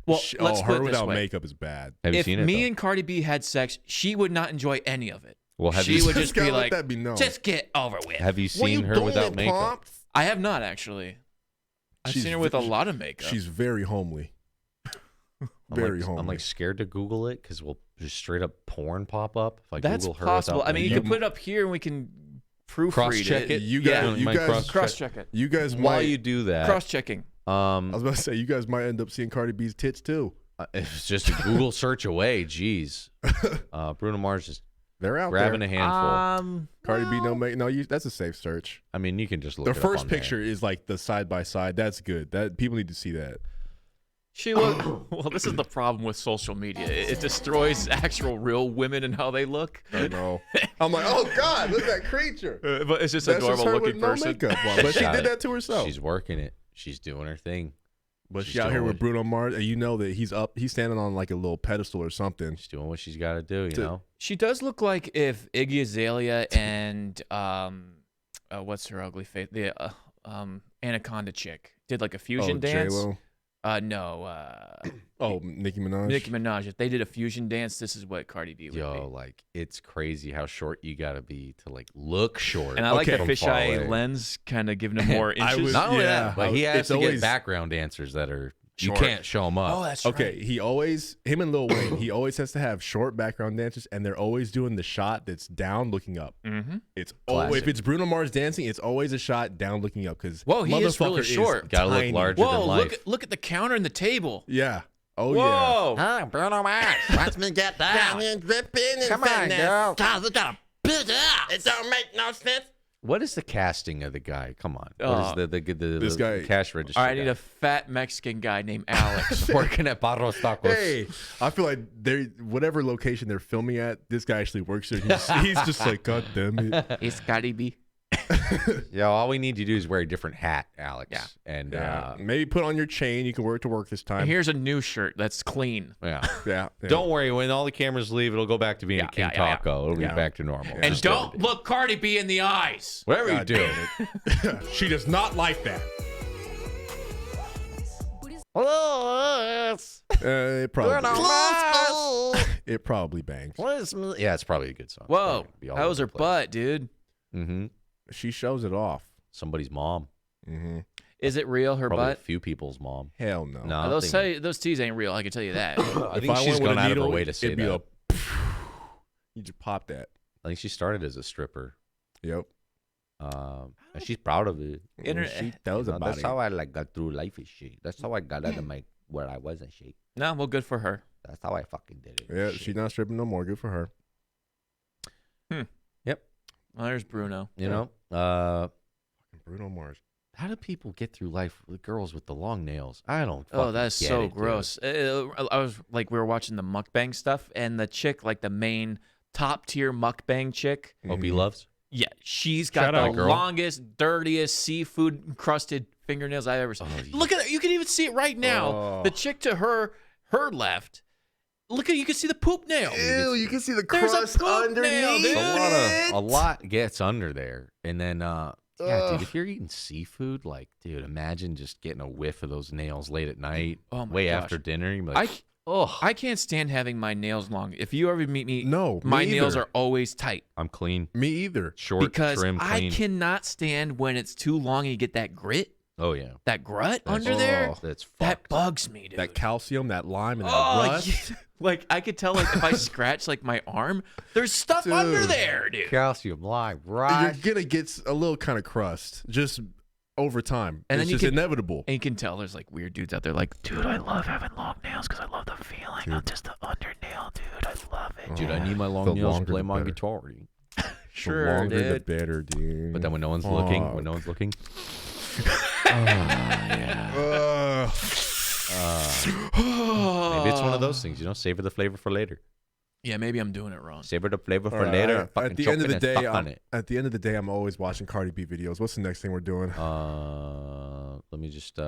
Speaker 5: Well, let's put
Speaker 3: her
Speaker 5: it this
Speaker 3: without
Speaker 5: way.
Speaker 3: makeup is bad.
Speaker 1: Have you
Speaker 5: If
Speaker 1: seen it?
Speaker 5: me
Speaker 1: though?
Speaker 5: and Cardi B had sex, she would not enjoy any of it.
Speaker 1: Well, have
Speaker 5: she
Speaker 1: you
Speaker 5: would just be
Speaker 3: Gotta let
Speaker 5: like,
Speaker 3: that be known.
Speaker 5: just get over with.
Speaker 1: have you
Speaker 6: What are
Speaker 1: seen
Speaker 6: you
Speaker 1: her
Speaker 6: doing,
Speaker 1: without makeup?
Speaker 6: Pomps?
Speaker 5: I have not actually. I've
Speaker 3: She's
Speaker 5: seen her with a
Speaker 3: v-
Speaker 5: lot of makeup.
Speaker 3: She's very homely. Very homely.
Speaker 1: I'm like scared to Google it because we'll just straight up porn pop up if I
Speaker 5: That's
Speaker 1: Google her.
Speaker 5: possible.
Speaker 1: without
Speaker 5: I mean, you
Speaker 1: makeup.
Speaker 5: can put it up here and we can proofread
Speaker 1: Cross-check it.
Speaker 3: You
Speaker 5: Yeah.
Speaker 3: guys, you
Speaker 1: Might
Speaker 3: guys,
Speaker 5: Cross-check it.
Speaker 3: you guys
Speaker 1: While
Speaker 3: might.
Speaker 1: you do that,
Speaker 5: Cross-checking.
Speaker 3: I was about to say you guys might end up seeing Cardi B's tits too.
Speaker 1: it's just a Google search away. Jeez, Bruno Mars is
Speaker 3: They're out
Speaker 1: grabbing
Speaker 3: there.
Speaker 1: a handful.
Speaker 3: Cardi B no make no. That's a safe search.
Speaker 1: I mean, you can just look.
Speaker 3: The
Speaker 1: it up
Speaker 3: first
Speaker 1: on there.
Speaker 3: picture is like the side by side. That's good. That people need to see that.
Speaker 5: She look. Well, this is the problem with social media. It destroys actual real women and how they look.
Speaker 3: I know. I'm like, oh God, look at that creature.
Speaker 5: But it's just
Speaker 3: That's
Speaker 5: a
Speaker 3: just
Speaker 5: normal
Speaker 3: her
Speaker 5: looking
Speaker 3: with no
Speaker 5: person.
Speaker 3: makeup on. But she
Speaker 1: Got
Speaker 3: did
Speaker 1: it.
Speaker 3: that to herself.
Speaker 1: She's working it. She's doing her thing.
Speaker 3: But
Speaker 1: she's
Speaker 3: she out here
Speaker 1: doing
Speaker 3: with
Speaker 1: what-
Speaker 3: Bruno Mars, and you know that he's standing on like a little pedestal or something.
Speaker 1: She's doing what she's got to do. You know.
Speaker 5: She does look like if Iggy Azalea and what's her ugly face? The Anaconda chick did like a fusion dance.
Speaker 3: J-Lo.
Speaker 5: No.
Speaker 3: Oh, Nicki Minaj.
Speaker 5: Nicki Minaj. If they did a fusion dance, this is what Cardi B would
Speaker 1: Yo,
Speaker 5: be.
Speaker 1: like it's crazy how short you got to be to like look short.
Speaker 5: And I like
Speaker 3: Okay.
Speaker 5: the
Speaker 1: from far
Speaker 5: fisheye
Speaker 1: away.
Speaker 5: lens, kind of giving him more
Speaker 3: I
Speaker 5: inches.
Speaker 3: was-
Speaker 1: Not only
Speaker 3: Yeah,
Speaker 1: that, but he has
Speaker 3: it's
Speaker 1: to
Speaker 3: always-
Speaker 1: get background dancers that are
Speaker 5: Short.
Speaker 1: you can't show them up.
Speaker 5: Oh, that's
Speaker 3: Okay,
Speaker 5: right.
Speaker 3: him and Lil Wayne, he always has to have short background dancers, and they're always doing the shot that's down looking up.
Speaker 5: Mm-hmm.
Speaker 3: It's
Speaker 1: Classic.
Speaker 3: if it's Bruno Mars dancing, it's always a shot down looking up because
Speaker 5: Whoa, he is really short.
Speaker 1: Gotta look
Speaker 3: tiny.
Speaker 1: larger.
Speaker 5: Whoa,
Speaker 1: than life.
Speaker 5: look at the counter and the table.
Speaker 3: Yeah. Oh
Speaker 5: Whoa.
Speaker 6: Oh, Bruno Mars. Watch me get down and drip in and
Speaker 5: Come on,
Speaker 6: fitness.
Speaker 5: girl.
Speaker 6: Cause it got a big ass. It don't make no sense.
Speaker 1: What is the casting of the guy? Come on. What
Speaker 5: Oh.
Speaker 1: is
Speaker 3: This
Speaker 1: the
Speaker 3: guy-
Speaker 1: cash register?
Speaker 5: All right, I need
Speaker 1: guy?
Speaker 5: a fat Mexican guy named Alex.
Speaker 1: working at Barros Tacos.
Speaker 3: yeah. Hey, I feel like whatever location they're filming at, this guy actually works there. He's just like, God damn it.
Speaker 5: It's Cardi B.
Speaker 1: Yeah, all we need to do is wear a different hat, Alex.
Speaker 5: Yeah.
Speaker 1: And
Speaker 3: Yeah. Maybe put on your chain. You can wear it to work this
Speaker 5: And
Speaker 3: time.
Speaker 5: here's a new shirt that's clean.
Speaker 1: yeah.
Speaker 3: Yeah.
Speaker 1: Don't worry, when all the cameras leave, it'll go back to being a King Taco. It'll be
Speaker 3: Yeah.
Speaker 1: back to normal.
Speaker 3: Yeah.
Speaker 5: And
Speaker 1: Just
Speaker 5: don't
Speaker 1: everything.
Speaker 5: look Cardi B in the eyes.
Speaker 1: Whatever you
Speaker 3: God
Speaker 1: do.
Speaker 3: damn it. She does not like that. It
Speaker 6: Bruno
Speaker 3: probably.
Speaker 6: Mars.
Speaker 3: It probably bangs.
Speaker 1: Yeah, it's probably a good song.
Speaker 5: Whoa, that was her butt, dude.
Speaker 1: Mm-hmm.
Speaker 3: She shows it off.
Speaker 1: Somebody's mom.
Speaker 3: Mm-hmm.
Speaker 5: Is it real, her
Speaker 1: Probably a
Speaker 5: butt?
Speaker 1: few people's mom.
Speaker 3: Hell no.
Speaker 1: No, I
Speaker 5: Those
Speaker 1: think,
Speaker 5: those tees ain't real. I can tell you that.
Speaker 1: I
Speaker 3: If
Speaker 1: think she's
Speaker 3: went with
Speaker 1: gone
Speaker 3: a
Speaker 1: out of her
Speaker 3: needle,
Speaker 1: way to say
Speaker 3: it'd be
Speaker 1: that.
Speaker 3: you just pop that.
Speaker 1: I think she started as a stripper.
Speaker 3: Yep.
Speaker 1: And she's proud of it.
Speaker 5: Internet-
Speaker 3: She tells
Speaker 1: You know,
Speaker 3: about
Speaker 1: that's
Speaker 3: it.
Speaker 1: how I like got through life and shit. That's how I got out of my where I was and shit.
Speaker 5: No, well, good for her.
Speaker 1: That's how I fucking did it.
Speaker 3: Yeah,
Speaker 1: Shit.
Speaker 3: she's not stripping no more. Good for her.
Speaker 5: Well, there's Bruno.
Speaker 1: You know,
Speaker 3: Bruno Mars.
Speaker 1: how do people get through life with girls with the long nails? I don't.
Speaker 5: Oh,
Speaker 1: fucking
Speaker 5: that's
Speaker 1: get
Speaker 5: so
Speaker 1: it, dude.
Speaker 5: gross. I was like, we were watching the mukbang stuff, and the chick, like the main top tier mukbang chick,
Speaker 1: Hope he loves.
Speaker 5: yeah, she's got
Speaker 3: Shout
Speaker 5: the
Speaker 3: out,
Speaker 1: girl.
Speaker 5: longest, dirtiest seafood encrusted fingernails I've ever seen. Look at it. You can even see it right now.
Speaker 3: Oh.
Speaker 5: The chick to her left. Look at you can see the poop nail.
Speaker 3: Ew, you can see the
Speaker 5: There's a
Speaker 3: crust
Speaker 5: poop nail,
Speaker 3: underneath.
Speaker 5: dude.
Speaker 1: A lot gets under there, and then yeah, dude, if you're eating seafood, like, dude, imagine just getting a whiff of those nails late at night,
Speaker 5: Oh my
Speaker 1: way
Speaker 5: gosh.
Speaker 1: after dinner. You're like,
Speaker 5: I can't stand having my nails long. If you ever meet me,
Speaker 3: No,
Speaker 5: my
Speaker 3: me
Speaker 5: nails
Speaker 3: either.
Speaker 5: are always tight
Speaker 1: I'm clean,
Speaker 3: Me either.
Speaker 1: short,
Speaker 5: because
Speaker 1: trim,
Speaker 5: I
Speaker 1: clean.
Speaker 5: cannot stand when it's too long and you get that grit,
Speaker 1: Oh yeah,
Speaker 5: that grut
Speaker 1: That's-
Speaker 5: under there.
Speaker 1: That's
Speaker 5: That
Speaker 1: fucked.
Speaker 5: bugs me, dude.
Speaker 3: That calcium, that lime, and that
Speaker 5: Oh,
Speaker 3: rust.
Speaker 5: yeah. Like I could tell, like if I scratch like my arm, there's stuff under
Speaker 3: Dude.
Speaker 5: there, dude.
Speaker 1: calcium, lime,
Speaker 3: You're
Speaker 1: right?
Speaker 3: gonna get a little kind of crust just over time.
Speaker 5: And
Speaker 3: It's
Speaker 5: then you
Speaker 3: just
Speaker 5: can-
Speaker 3: inevitable.
Speaker 5: And you can tell there's like weird dudes out there, like, dude, I love having long nails because I love the feeling of just the under nail, dude. I love it.
Speaker 1: Dude, I need my long
Speaker 3: The
Speaker 1: nails to
Speaker 3: longer,
Speaker 1: play
Speaker 3: the
Speaker 1: my
Speaker 3: better.
Speaker 1: guitar. Dude.
Speaker 5: Sure,
Speaker 3: the longer
Speaker 5: dude.
Speaker 3: the better, dude.
Speaker 1: But then when no one's looking, when no one's looking,
Speaker 3: Ugh.
Speaker 1: maybe it's one of those things, you know, savor the flavor for later.
Speaker 5: Yeah, maybe I'm doing it wrong.
Speaker 1: Savor the flavor for
Speaker 3: All right,
Speaker 1: later. and fucking
Speaker 3: At the
Speaker 1: choke
Speaker 3: end of
Speaker 1: it
Speaker 3: the
Speaker 1: and
Speaker 3: day,
Speaker 1: suck on it.
Speaker 3: at the end of the day, I'm always watching Cardi B videos. What's the next thing we're doing?
Speaker 1: Let me just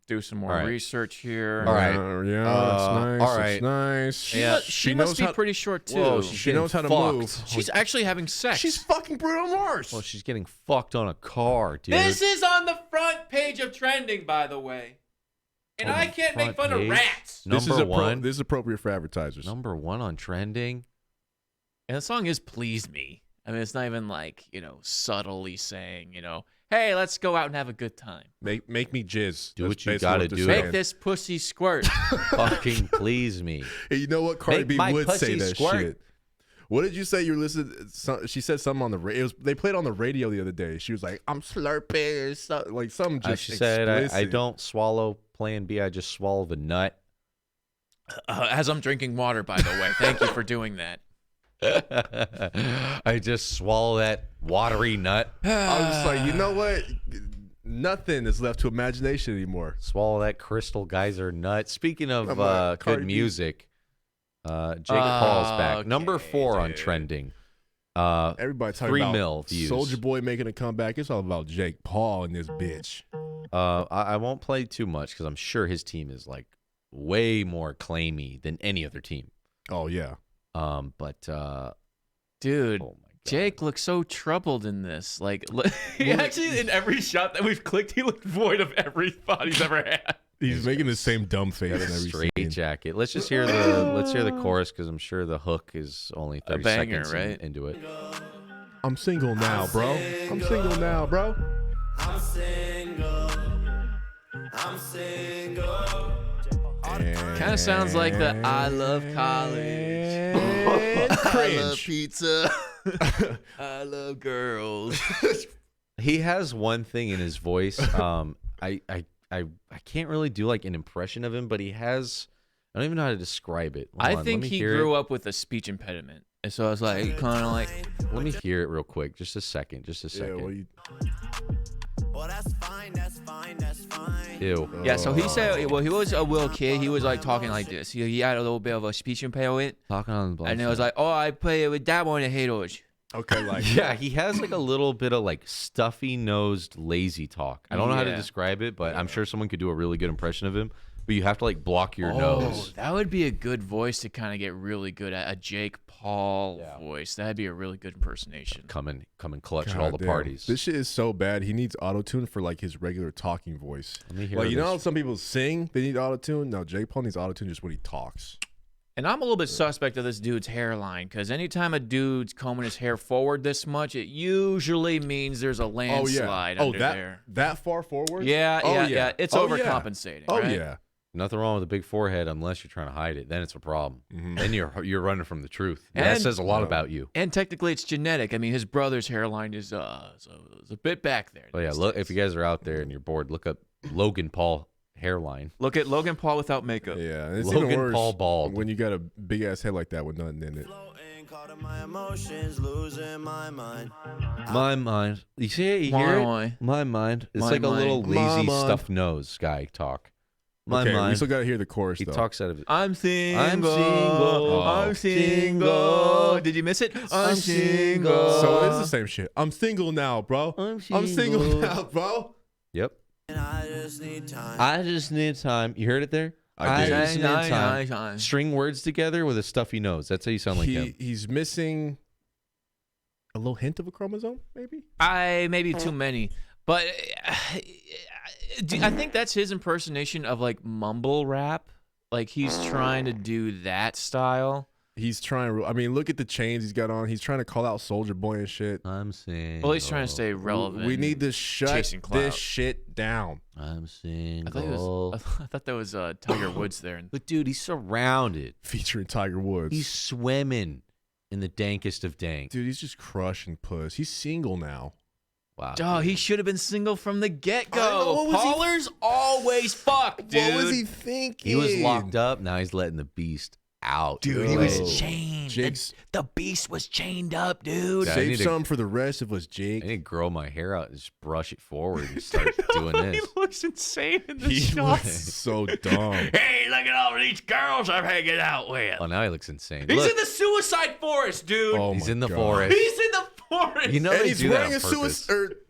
Speaker 4: do some more
Speaker 1: All right.
Speaker 4: research here.
Speaker 1: All right.
Speaker 3: Yeah, that's nice.
Speaker 1: all right.
Speaker 3: That's nice.
Speaker 4: Yeah, she must be pretty short too.
Speaker 1: Whoa,
Speaker 3: She knows how to
Speaker 1: fucked.
Speaker 3: move.
Speaker 4: She's actually having sex.
Speaker 3: She's fucking Bruno Mars.
Speaker 1: Well, she's getting fucked on a car, dude.
Speaker 4: This is on the front page of Trending, by the way. And I can't make fun of rats.
Speaker 1: Number one.
Speaker 3: This is appropriate for advertisers.
Speaker 1: Number one on Trending.
Speaker 4: And the song is Please Me. I mean, it's not even like, subtly saying, hey, let's go out and have a good time.
Speaker 3: Make me jizz.
Speaker 1: Do
Speaker 3: That's
Speaker 1: what you
Speaker 3: basically
Speaker 1: gotta
Speaker 3: they're
Speaker 1: do.
Speaker 3: saying.
Speaker 4: Make this pussy squirt.
Speaker 1: Fucking please me.
Speaker 3: Hey, you know what? Cardi
Speaker 1: Make
Speaker 3: B
Speaker 1: my
Speaker 3: would say
Speaker 1: pussy
Speaker 3: that
Speaker 1: squirt.
Speaker 3: shit. What did you say? You listened. She said something on the radio. They played on the radio the other day. She was like, "I'm slurping," like something just.
Speaker 1: She said, I
Speaker 3: explicit.
Speaker 1: don't swallow Plan B. I just swallow the nut.
Speaker 4: As I'm drinking water, by the way. Thank you for doing that.
Speaker 1: I just swallow that watery nut.
Speaker 3: I was just like, you know what? Nothing is left to imagination anymore.
Speaker 1: Swallow that Crystal Geyser nut. Speaking of
Speaker 3: Cardi
Speaker 1: good
Speaker 3: B.
Speaker 1: music, Jake Paul's back. Number
Speaker 4: Okay,
Speaker 1: 4 on
Speaker 4: dude.
Speaker 1: Trending.
Speaker 3: Everybody talking
Speaker 1: 3
Speaker 3: about
Speaker 1: mil views.
Speaker 3: Soulja Boy making a comeback. It's all about Jake Paul and this bitch.
Speaker 1: I won't play too much because I'm sure his team is like way more claimy than any other team.
Speaker 3: Oh yeah.
Speaker 1: But
Speaker 4: Dude,
Speaker 1: oh my God.
Speaker 4: Jake looks so troubled in this. Like, he actually, in every shot that we've clicked, he looked void of every thought he's ever had.
Speaker 3: He's making the same dumb face in
Speaker 1: got a
Speaker 3: every
Speaker 1: straight
Speaker 3: scene.
Speaker 1: jacket. Let's just hear the chorus because I'm sure the hook is only 30
Speaker 4: banger,
Speaker 1: seconds
Speaker 4: right?
Speaker 1: into it.
Speaker 3: I'm single now, bro. I'm single now, bro.
Speaker 6: I'm single. I'm single.
Speaker 4: Kind of sounds like the I love college.
Speaker 6: I love
Speaker 3: Cringe.
Speaker 6: pizza.
Speaker 4: I love girls.
Speaker 1: He has one thing in his voice. I can't really do like an impression of him, but he has. I don't even know how to describe it. Hold on,
Speaker 4: I think
Speaker 1: let me
Speaker 4: he
Speaker 1: hear
Speaker 4: grew
Speaker 1: it.
Speaker 4: up with a speech impediment. And so I was like, kind of like,
Speaker 1: Let me hear it real quick. Just a second.
Speaker 3: Yeah,
Speaker 1: second.
Speaker 3: well, you,
Speaker 6: Well, that's fine. That's fine. That's fine.
Speaker 1: Ew.
Speaker 4: yeah, so he said, well, he was a little kid. He was like talking like this. He had a little bit of a speech impediment.
Speaker 1: Talking on the
Speaker 4: And it was like, oh, I play with that one in haters.
Speaker 3: okay, like
Speaker 1: yeah, he has like a little bit of like stuffy nosed lazy talk. I don't know how to
Speaker 4: Yeah.
Speaker 1: describe it, but I'm sure someone could do a really good impression of him. But you have to like block your nose.
Speaker 4: That would be a good voice to kind of get really good at. A Jake Paul voice. That'd be a really good impersonation.
Speaker 1: Come and clutch at all the
Speaker 3: goddamn.
Speaker 1: parties.
Speaker 3: This shit is so bad. He needs auto-tune for like his regular talking voice.
Speaker 1: Let me hear
Speaker 3: Like, you know
Speaker 1: this.
Speaker 3: how some people sing, they need auto-tune? No, Jake Paul needs auto-tune just when he talks.
Speaker 4: And I'm a little bit suspect of this dude's hairline because anytime a dude's combing his hair forward this much, it usually means there's a landslide under there.
Speaker 3: that far forward?
Speaker 4: Yeah,
Speaker 3: Oh,
Speaker 4: yeah. It's
Speaker 3: Oh,
Speaker 4: overcompensating.
Speaker 3: Oh
Speaker 4: right?
Speaker 3: yeah.
Speaker 1: Nothing wrong with a big forehead unless you're trying to hide it. Then it's a problem. Then you're running from the truth. That
Speaker 4: And-
Speaker 1: says a lot about you.
Speaker 4: And technically, it's genetic. I mean, his brother's hairline is a bit back there.
Speaker 1: But yeah,
Speaker 4: these
Speaker 1: look,
Speaker 4: days.
Speaker 1: if you guys are out there and you're bored, look up Logan Paul hairline.
Speaker 4: Look at Logan Paul without makeup.
Speaker 3: Yeah. It's
Speaker 1: Logan
Speaker 3: even worse
Speaker 1: Paul bald.
Speaker 3: when you got a big ass head like that with nothing in it.
Speaker 6: Floating, caught in my emotions, losing my mind.
Speaker 1: My mind. You see it? You
Speaker 4: My
Speaker 1: hear
Speaker 4: mind.
Speaker 1: it? My mind. It's
Speaker 4: My
Speaker 1: like a little
Speaker 3: mind.
Speaker 1: lazy
Speaker 3: My mind.
Speaker 1: stuffed nose guy talk. My
Speaker 3: Okay, we
Speaker 1: mind.
Speaker 3: still got to hear the chorus
Speaker 1: He
Speaker 3: though.
Speaker 1: talks out of it.
Speaker 4: I'm single.
Speaker 1: I'm single.
Speaker 4: I'm
Speaker 1: Oh.
Speaker 4: single. Did you miss it? I'm single.
Speaker 3: So it's the same shit. I'm single now, bro.
Speaker 1: I'm
Speaker 3: I'm single now, bro.
Speaker 1: Yep.
Speaker 6: And I just need time.
Speaker 1: I just need time. You heard it there?
Speaker 3: I did.
Speaker 1: just need time. String words together with a stuffy nose. That's how you sound like him.
Speaker 3: He's missing a little hint of a chromosome, maybe?
Speaker 4: Maybe too many, but I think that's his impersonation of like mumble rap. Like he's trying to do that style.
Speaker 3: He's trying. I mean, look at the chains he's got on. He's trying to call out Soulja Boy and shit.
Speaker 1: I'm single.
Speaker 4: Well, he's trying to stay relevant.
Speaker 3: We need to shut
Speaker 4: chasing clout.
Speaker 3: this shit down.
Speaker 1: I'm
Speaker 4: I
Speaker 1: single.
Speaker 4: thought that was Tiger Woods there.
Speaker 1: But dude, he's surrounded.
Speaker 3: Featuring Tiger Woods.
Speaker 1: He's swimming in the dankest of dank.
Speaker 3: Dude, he's just crushing puss. He's single now.
Speaker 1: Wow.
Speaker 4: Oh, he should have been single from the
Speaker 3: I know,
Speaker 4: get-go.
Speaker 3: what was he-
Speaker 4: Paulers always fuck, dude.
Speaker 3: What was he thinking?
Speaker 1: He was locked up. Now he's letting the beast out.
Speaker 4: Dude, he
Speaker 3: Yo.
Speaker 4: was chained.
Speaker 3: Jake's-
Speaker 4: The beast was chained up, dude.
Speaker 1: Yeah, I
Speaker 3: Save
Speaker 1: need to-
Speaker 3: some for the rest of us, Jake.
Speaker 1: I need to grow my hair out and just brush it forward and start doing
Speaker 4: He
Speaker 1: this.
Speaker 4: looks insane in the
Speaker 3: He
Speaker 4: shot.
Speaker 3: was so dumb.
Speaker 4: Hey, look at all these girls I'm hanging out with.
Speaker 1: Oh, now he looks insane.
Speaker 4: He's
Speaker 1: Look,
Speaker 4: in the suicide forest, dude.
Speaker 3: Oh
Speaker 1: he's
Speaker 3: my
Speaker 1: in the
Speaker 3: God.
Speaker 1: forest.
Speaker 4: He's in the forest.
Speaker 1: You know
Speaker 3: And
Speaker 1: they
Speaker 3: he's
Speaker 1: do that
Speaker 3: wearing
Speaker 1: on
Speaker 3: a
Speaker 1: purpose.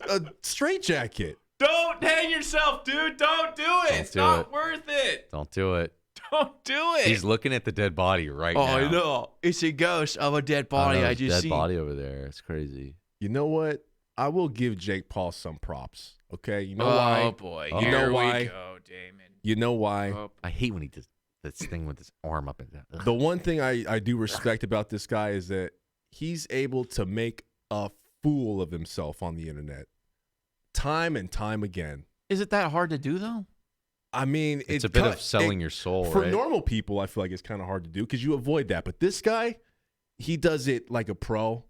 Speaker 3: a straight jacket.
Speaker 4: Don't hang yourself, dude. Don't do it.
Speaker 1: Don't
Speaker 4: It's
Speaker 1: do
Speaker 4: not
Speaker 1: it.
Speaker 4: worth it.
Speaker 1: Don't do it.
Speaker 4: Don't do it.
Speaker 1: He's looking at the dead body right now.
Speaker 4: I know. It's a ghost of a dead body. I just
Speaker 1: dead
Speaker 4: see.
Speaker 1: body over there. It's crazy.
Speaker 3: You know what? I will give Jake Paul some props. Okay, you know
Speaker 4: Oh
Speaker 3: why?
Speaker 4: boy.
Speaker 3: You
Speaker 4: Here
Speaker 3: know
Speaker 4: we
Speaker 3: why?
Speaker 4: go, Damon.
Speaker 3: You know why?
Speaker 4: Oh,
Speaker 1: I hate when he does this thing with his arm up and down. Ugh.
Speaker 3: The one thing I do respect about this guy is that he's able to make a fool of himself on the internet time and time again.
Speaker 4: Is it that hard to do though?
Speaker 3: I mean,
Speaker 1: It's a bit of selling your soul,
Speaker 3: for
Speaker 1: right?
Speaker 3: normal people. I feel like it's kind of hard to do because you avoid that. But this guy, he does it like a pro,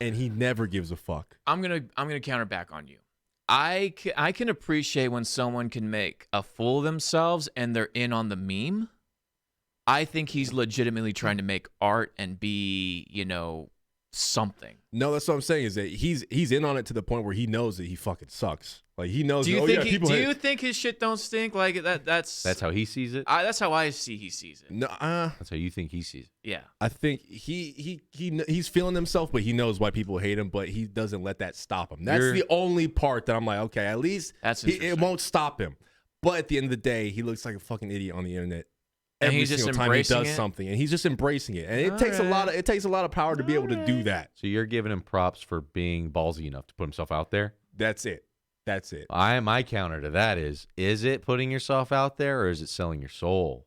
Speaker 3: and he never gives a fuck.
Speaker 4: I'm gonna counter back on you. I can appreciate when someone can make a fool of themselves and they're in on the meme. I think he's legitimately trying to make art and be, something.
Speaker 3: No, that's what I'm saying is that he's in on it to the point where he knows that he fucking sucks. Like he knows.
Speaker 4: Do you
Speaker 3: oh,
Speaker 4: think
Speaker 3: yeah, people
Speaker 4: do
Speaker 3: hate-
Speaker 4: you think his shit don't stink like that?
Speaker 1: That's how he sees it.
Speaker 4: That's how he sees it.
Speaker 3: No,
Speaker 1: That's how you think he sees it.
Speaker 4: Yeah.
Speaker 3: I think he's feeling himself, but he knows why people hate him, but he doesn't let that stop him. That's the only part that I'm like, okay, at least
Speaker 4: That's
Speaker 3: it
Speaker 4: interesting.
Speaker 3: won't stop him. But at the end of the day, he looks like a fucking idiot on the internet.
Speaker 4: And
Speaker 3: Every
Speaker 4: he's just
Speaker 3: single time he
Speaker 4: embracing
Speaker 3: does
Speaker 4: it?
Speaker 3: something, and he's just embracing it, and it takes a lot of power to be able to do that.
Speaker 1: So you're giving him props for being ballsy enough to put himself out there.
Speaker 3: That's it.
Speaker 1: My counter to that is it putting yourself out there or is it selling your soul?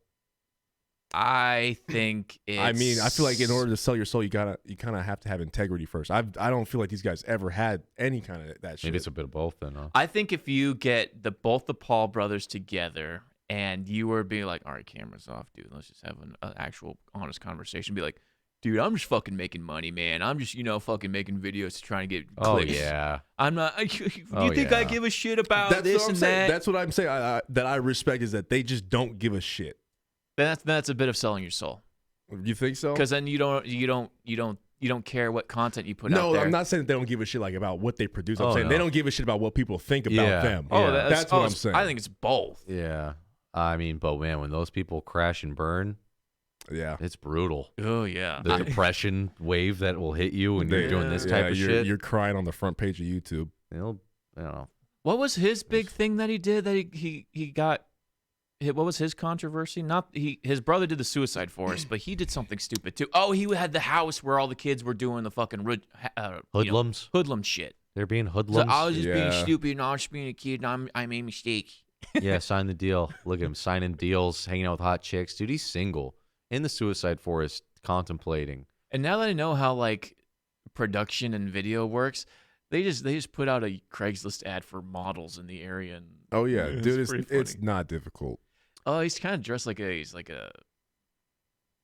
Speaker 4: I think it's...
Speaker 3: I mean, I feel like in order to sell your soul, you kind of have to have integrity first. I don't feel like these guys ever had any kind of that shit.
Speaker 1: Maybe it's a bit of both then, huh?
Speaker 4: I think if you get both the Paul brothers together and you were being like, all right, cameras off, dude, let's just have an actual honest conversation. Be like, dude, I'm just fucking making money, man. I'm just, fucking making videos to try and get clicks.
Speaker 1: Oh, yeah.
Speaker 4: I'm not. Do you
Speaker 1: Oh,
Speaker 4: think I
Speaker 1: yeah.
Speaker 4: give a shit about
Speaker 3: That's
Speaker 4: this
Speaker 3: what I'm
Speaker 4: and
Speaker 3: saying.
Speaker 4: that?
Speaker 3: That's what I'm saying. That I respect is that they just don't give a shit.
Speaker 4: That's a bit of selling your soul,
Speaker 3: You think so?
Speaker 4: because then you don't care what content you put out
Speaker 3: No,
Speaker 4: there.
Speaker 3: I'm not saying that they don't give a shit like about what they produce. I'm
Speaker 1: Oh,
Speaker 3: saying
Speaker 1: no.
Speaker 3: they don't give a shit about what people think about
Speaker 1: Yeah.
Speaker 3: them.
Speaker 4: Oh,
Speaker 1: Yeah.
Speaker 3: That's what I'm
Speaker 4: it's-
Speaker 3: saying.
Speaker 4: I think it's both.
Speaker 1: Yeah. I mean, but man, when those people crash and burn,
Speaker 3: Yeah.
Speaker 1: it's brutal.
Speaker 4: Oh yeah.
Speaker 1: The depression wave that will hit you when you're doing this type of shit.
Speaker 3: You're crying on the front page of YouTube.
Speaker 1: I don't know.
Speaker 4: What was his big thing that he did that he got hit? What was his controversy? His brother did the Suicide Forest, but he did something stupid too. Oh, he had the house where all the kids were doing the fucking
Speaker 1: Hoodlums.
Speaker 4: hoodlum shit.
Speaker 1: They're being
Speaker 4: So
Speaker 1: hoodlums.
Speaker 4: I was just being
Speaker 3: Yeah.
Speaker 4: stupid and I was just being a kid and I made a mistake.
Speaker 1: Yeah, sign the deal. Look at him signing deals, hanging out with hot chicks. Dude, he's single in the Suicide Forest, contemplating.
Speaker 4: And now that I know how like production and video works, they just put out a Craigslist ad for models in the area. And
Speaker 3: Oh yeah, dude,
Speaker 4: pretty
Speaker 3: it's
Speaker 4: funny.
Speaker 3: not difficult.
Speaker 4: Oh, he's kind of dressed like he's like a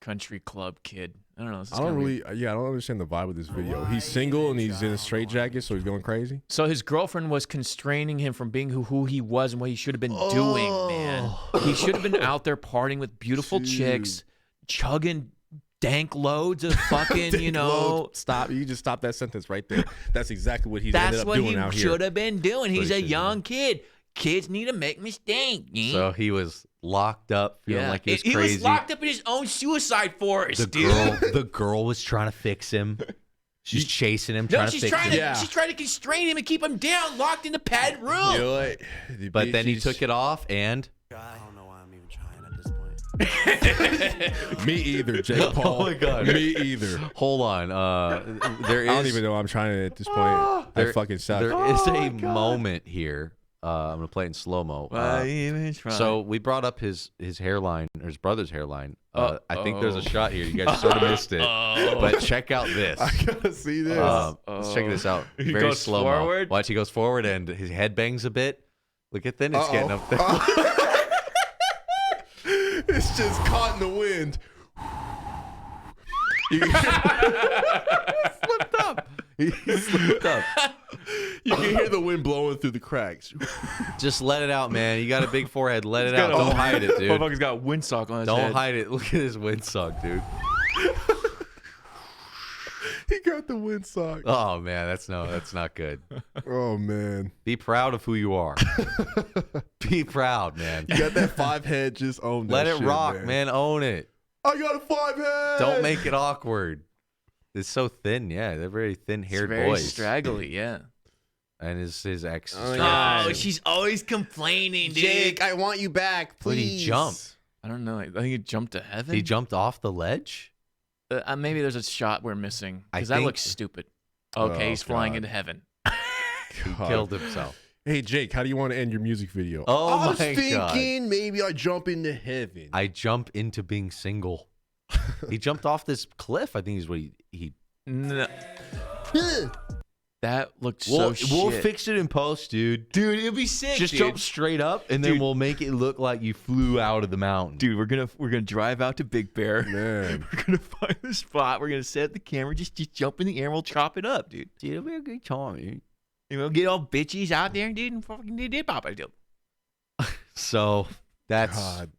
Speaker 4: country club kid. I don't know. This is
Speaker 3: I don't
Speaker 4: kinda
Speaker 3: really,
Speaker 4: weird.
Speaker 3: I don't understand the vibe of this video. He's single and he's in a straitjacket, so he's going crazy.
Speaker 4: So his girlfriend was constraining him from being who he was and what he should have been doing, man. He should have been out there partying with beautiful chicks, chugging dank loads of fucking,
Speaker 3: Stop! You just stop that sentence right there. That's exactly what he's ended
Speaker 4: That's
Speaker 3: up
Speaker 4: what
Speaker 3: doing
Speaker 4: he
Speaker 3: out here.
Speaker 4: should have been doing. He's
Speaker 3: he
Speaker 4: a
Speaker 3: should
Speaker 4: young kid. Kids need to make mistakes.
Speaker 1: So he was locked up, feeling like he was
Speaker 4: He
Speaker 1: crazy.
Speaker 4: was locked up in his own suicide forest,
Speaker 1: The girl was trying to fix him. She's chasing him,
Speaker 4: No,
Speaker 1: trying to
Speaker 4: she's
Speaker 1: fix
Speaker 4: trying
Speaker 1: him.
Speaker 4: to she's trying to constrain him and keep him down, locked in a padded room.
Speaker 3: You know what?
Speaker 1: But then he took it off, and
Speaker 6: I don't know why I'm even trying at this point.
Speaker 3: Me either, Jake Paul.
Speaker 1: Oh my God.
Speaker 3: Me either.
Speaker 1: hold on. There is
Speaker 3: I don't even know I'm trying at this point. I
Speaker 1: there-
Speaker 3: fucking suck.
Speaker 1: there is a moment here. I'm gonna play it in slow mo. So we brought up his hairline, or his brother's hairline. I think there's a shot here. You guys sort of missed it, but check out this.
Speaker 3: I gotta see this.
Speaker 1: Let's check this out.
Speaker 4: He
Speaker 1: Very
Speaker 4: goes
Speaker 1: slow mo.
Speaker 4: forward?
Speaker 1: Watch, he goes forward and his head bangs a bit. Look at then it's getting up there.
Speaker 3: It's just caught in the wind.
Speaker 1: Slipped up. He slipped up.
Speaker 3: You can hear the wind blowing through the cracks.
Speaker 1: Just let it out, man. You got a big forehead. Let it out. Don't hide it, dude.
Speaker 4: Motherfucker's got windsock on his
Speaker 1: Don't
Speaker 4: head.
Speaker 1: hide it. Look at his windsock, dude.
Speaker 3: He got the windsock.
Speaker 1: Oh man, that's not good.
Speaker 3: Oh man,
Speaker 1: Be proud of who you are. Be proud, man.
Speaker 3: you got that 5 head. Just own that.
Speaker 1: Let it
Speaker 3: shit,
Speaker 1: rock, man. Own it.
Speaker 3: I got a 5 head.
Speaker 1: Don't make it awkward. It's so thin, yeah. They're very thin-haired
Speaker 4: It's very
Speaker 1: boys.
Speaker 4: straggly, yeah.
Speaker 1: and his ex.
Speaker 3: Oh,
Speaker 5: Oh,
Speaker 3: yeah.
Speaker 5: she's always complaining, dude.
Speaker 3: Jake, I want you back,
Speaker 1: But
Speaker 3: please.
Speaker 1: he jumped.
Speaker 5: I don't know. I think he jumped to heaven.
Speaker 1: He jumped off the ledge.
Speaker 5: Maybe there's a shot we're missing
Speaker 1: I
Speaker 5: because that
Speaker 1: think-
Speaker 5: looks stupid. Okay,
Speaker 3: Oh,
Speaker 5: he's flying
Speaker 3: God.
Speaker 5: into heaven.
Speaker 1: He
Speaker 3: God.
Speaker 1: killed himself.
Speaker 3: Hey, Jake, how do you want to end your music video?
Speaker 1: Oh,
Speaker 3: I was
Speaker 1: my God.
Speaker 3: thinking maybe I jump into heaven.
Speaker 1: I jump into being single. He jumped off this cliff. I think is what he.
Speaker 5: No, that looked
Speaker 1: We'll
Speaker 5: so shit.
Speaker 1: fix it in post, dude.
Speaker 5: Dude, it'll be sick.
Speaker 1: Just
Speaker 5: dude.
Speaker 1: jump straight up, and then
Speaker 5: Dude.
Speaker 1: we'll make it look like you flew out of the mountain.
Speaker 5: Dude, we're gonna drive out to Big Bear.
Speaker 3: Man.
Speaker 5: We're gonna find the spot. We're gonna set up the camera. Just jump in the air. And we'll chop it up, dude.
Speaker 1: Dude, it'll be a good time.
Speaker 5: And we'll get all bitches out there, dude, and fucking do pop it, dude.
Speaker 1: So that's
Speaker 3: God.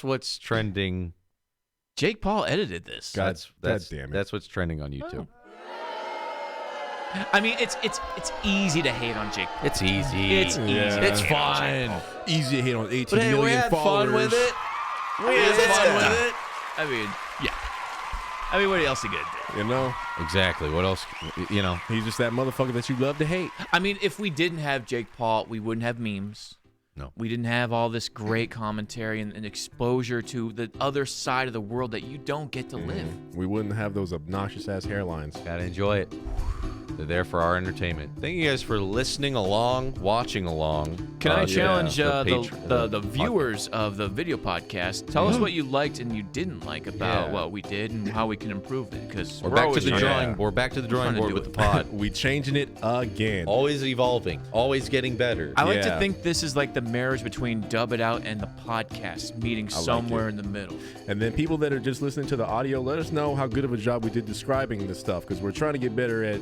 Speaker 1: what's trending.
Speaker 5: Jake Paul edited this.
Speaker 3: God,
Speaker 1: That's
Speaker 3: God damn it.
Speaker 1: That's what's trending on YouTube.
Speaker 5: I mean, it's easy to hate on Jake Paul.
Speaker 1: It's easy.
Speaker 5: It's easy.
Speaker 3: Yeah.
Speaker 5: to
Speaker 1: It's
Speaker 5: hate on Jake
Speaker 1: fun.
Speaker 5: Paul.
Speaker 3: Easy to hate on 18
Speaker 1: But hey,
Speaker 3: million
Speaker 1: we had
Speaker 3: followers.
Speaker 1: fun with it. We
Speaker 5: Yeah,
Speaker 1: had
Speaker 5: it's
Speaker 1: fun
Speaker 5: fun.
Speaker 1: with it.
Speaker 5: I mean, yeah. I mean, what else are you gonna do?
Speaker 3: You know,
Speaker 1: Exactly. What else? You know.
Speaker 3: he's just that motherfucker that you love to hate.
Speaker 5: I mean, if we didn't have Jake Paul, we wouldn't have memes.
Speaker 1: No.
Speaker 5: We didn't have all this great commentary and exposure to the other side of the world that you don't get to live.
Speaker 3: We wouldn't have those obnoxious ass hairlines.
Speaker 1: Gotta enjoy it. They're there for our entertainment. Thank you guys for listening along, watching along.
Speaker 5: Can I challenge
Speaker 1: the
Speaker 5: the viewers of the video podcast? Tell us what you liked and you didn't like about
Speaker 1: Yeah.
Speaker 5: what we did and how we can improve it. Because
Speaker 1: We're back to
Speaker 5: always
Speaker 1: the
Speaker 5: trying
Speaker 1: drawing. We're back to the drawing
Speaker 5: trying to
Speaker 1: board
Speaker 5: do
Speaker 1: with
Speaker 5: it.
Speaker 1: the pod.
Speaker 3: We changing it again.
Speaker 1: Always evolving. Always getting better.
Speaker 5: I like to
Speaker 3: Yeah.
Speaker 5: think this is like the marriage between Dub It Out and the podcast meeting
Speaker 3: like
Speaker 5: somewhere
Speaker 3: it.
Speaker 5: in the middle.
Speaker 3: And then people that are just listening to the audio, let us know how good of a job we did describing this stuff because we're trying to get better at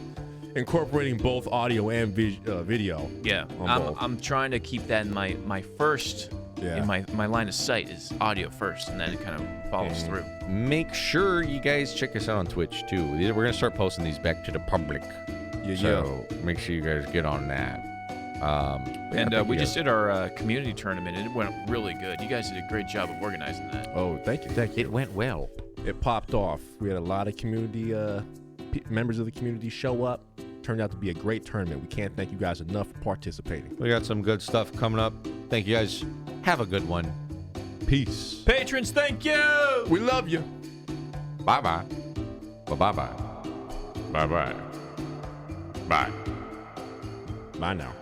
Speaker 3: incorporating both audio and video.
Speaker 5: Yeah,
Speaker 3: On both.
Speaker 5: I'm trying to keep that in my first,
Speaker 3: Yeah.
Speaker 5: in my line of sight is audio first, and then it kind of follows through.
Speaker 1: Make sure you guys check us out on Twitch too. We're gonna start posting these back to the public.
Speaker 3: Yeah,
Speaker 1: So make sure you guys get on that.
Speaker 5: And we just did our community tournament, and it went really good. You guys did a great job of organizing that.
Speaker 3: Oh, thank you.
Speaker 1: It went well.
Speaker 3: It popped off. We had a lot of community members of the community show up. Turned out to be a great tournament. We can't thank you guys enough for participating.
Speaker 1: We got some good stuff coming up. Thank you guys. Have a good one. Peace.
Speaker 5: Patrons, thank you.
Speaker 3: We love you.
Speaker 1: Bye bye. Bye bye bye.
Speaker 2: Bye bye. Bye.
Speaker 3: Bye now.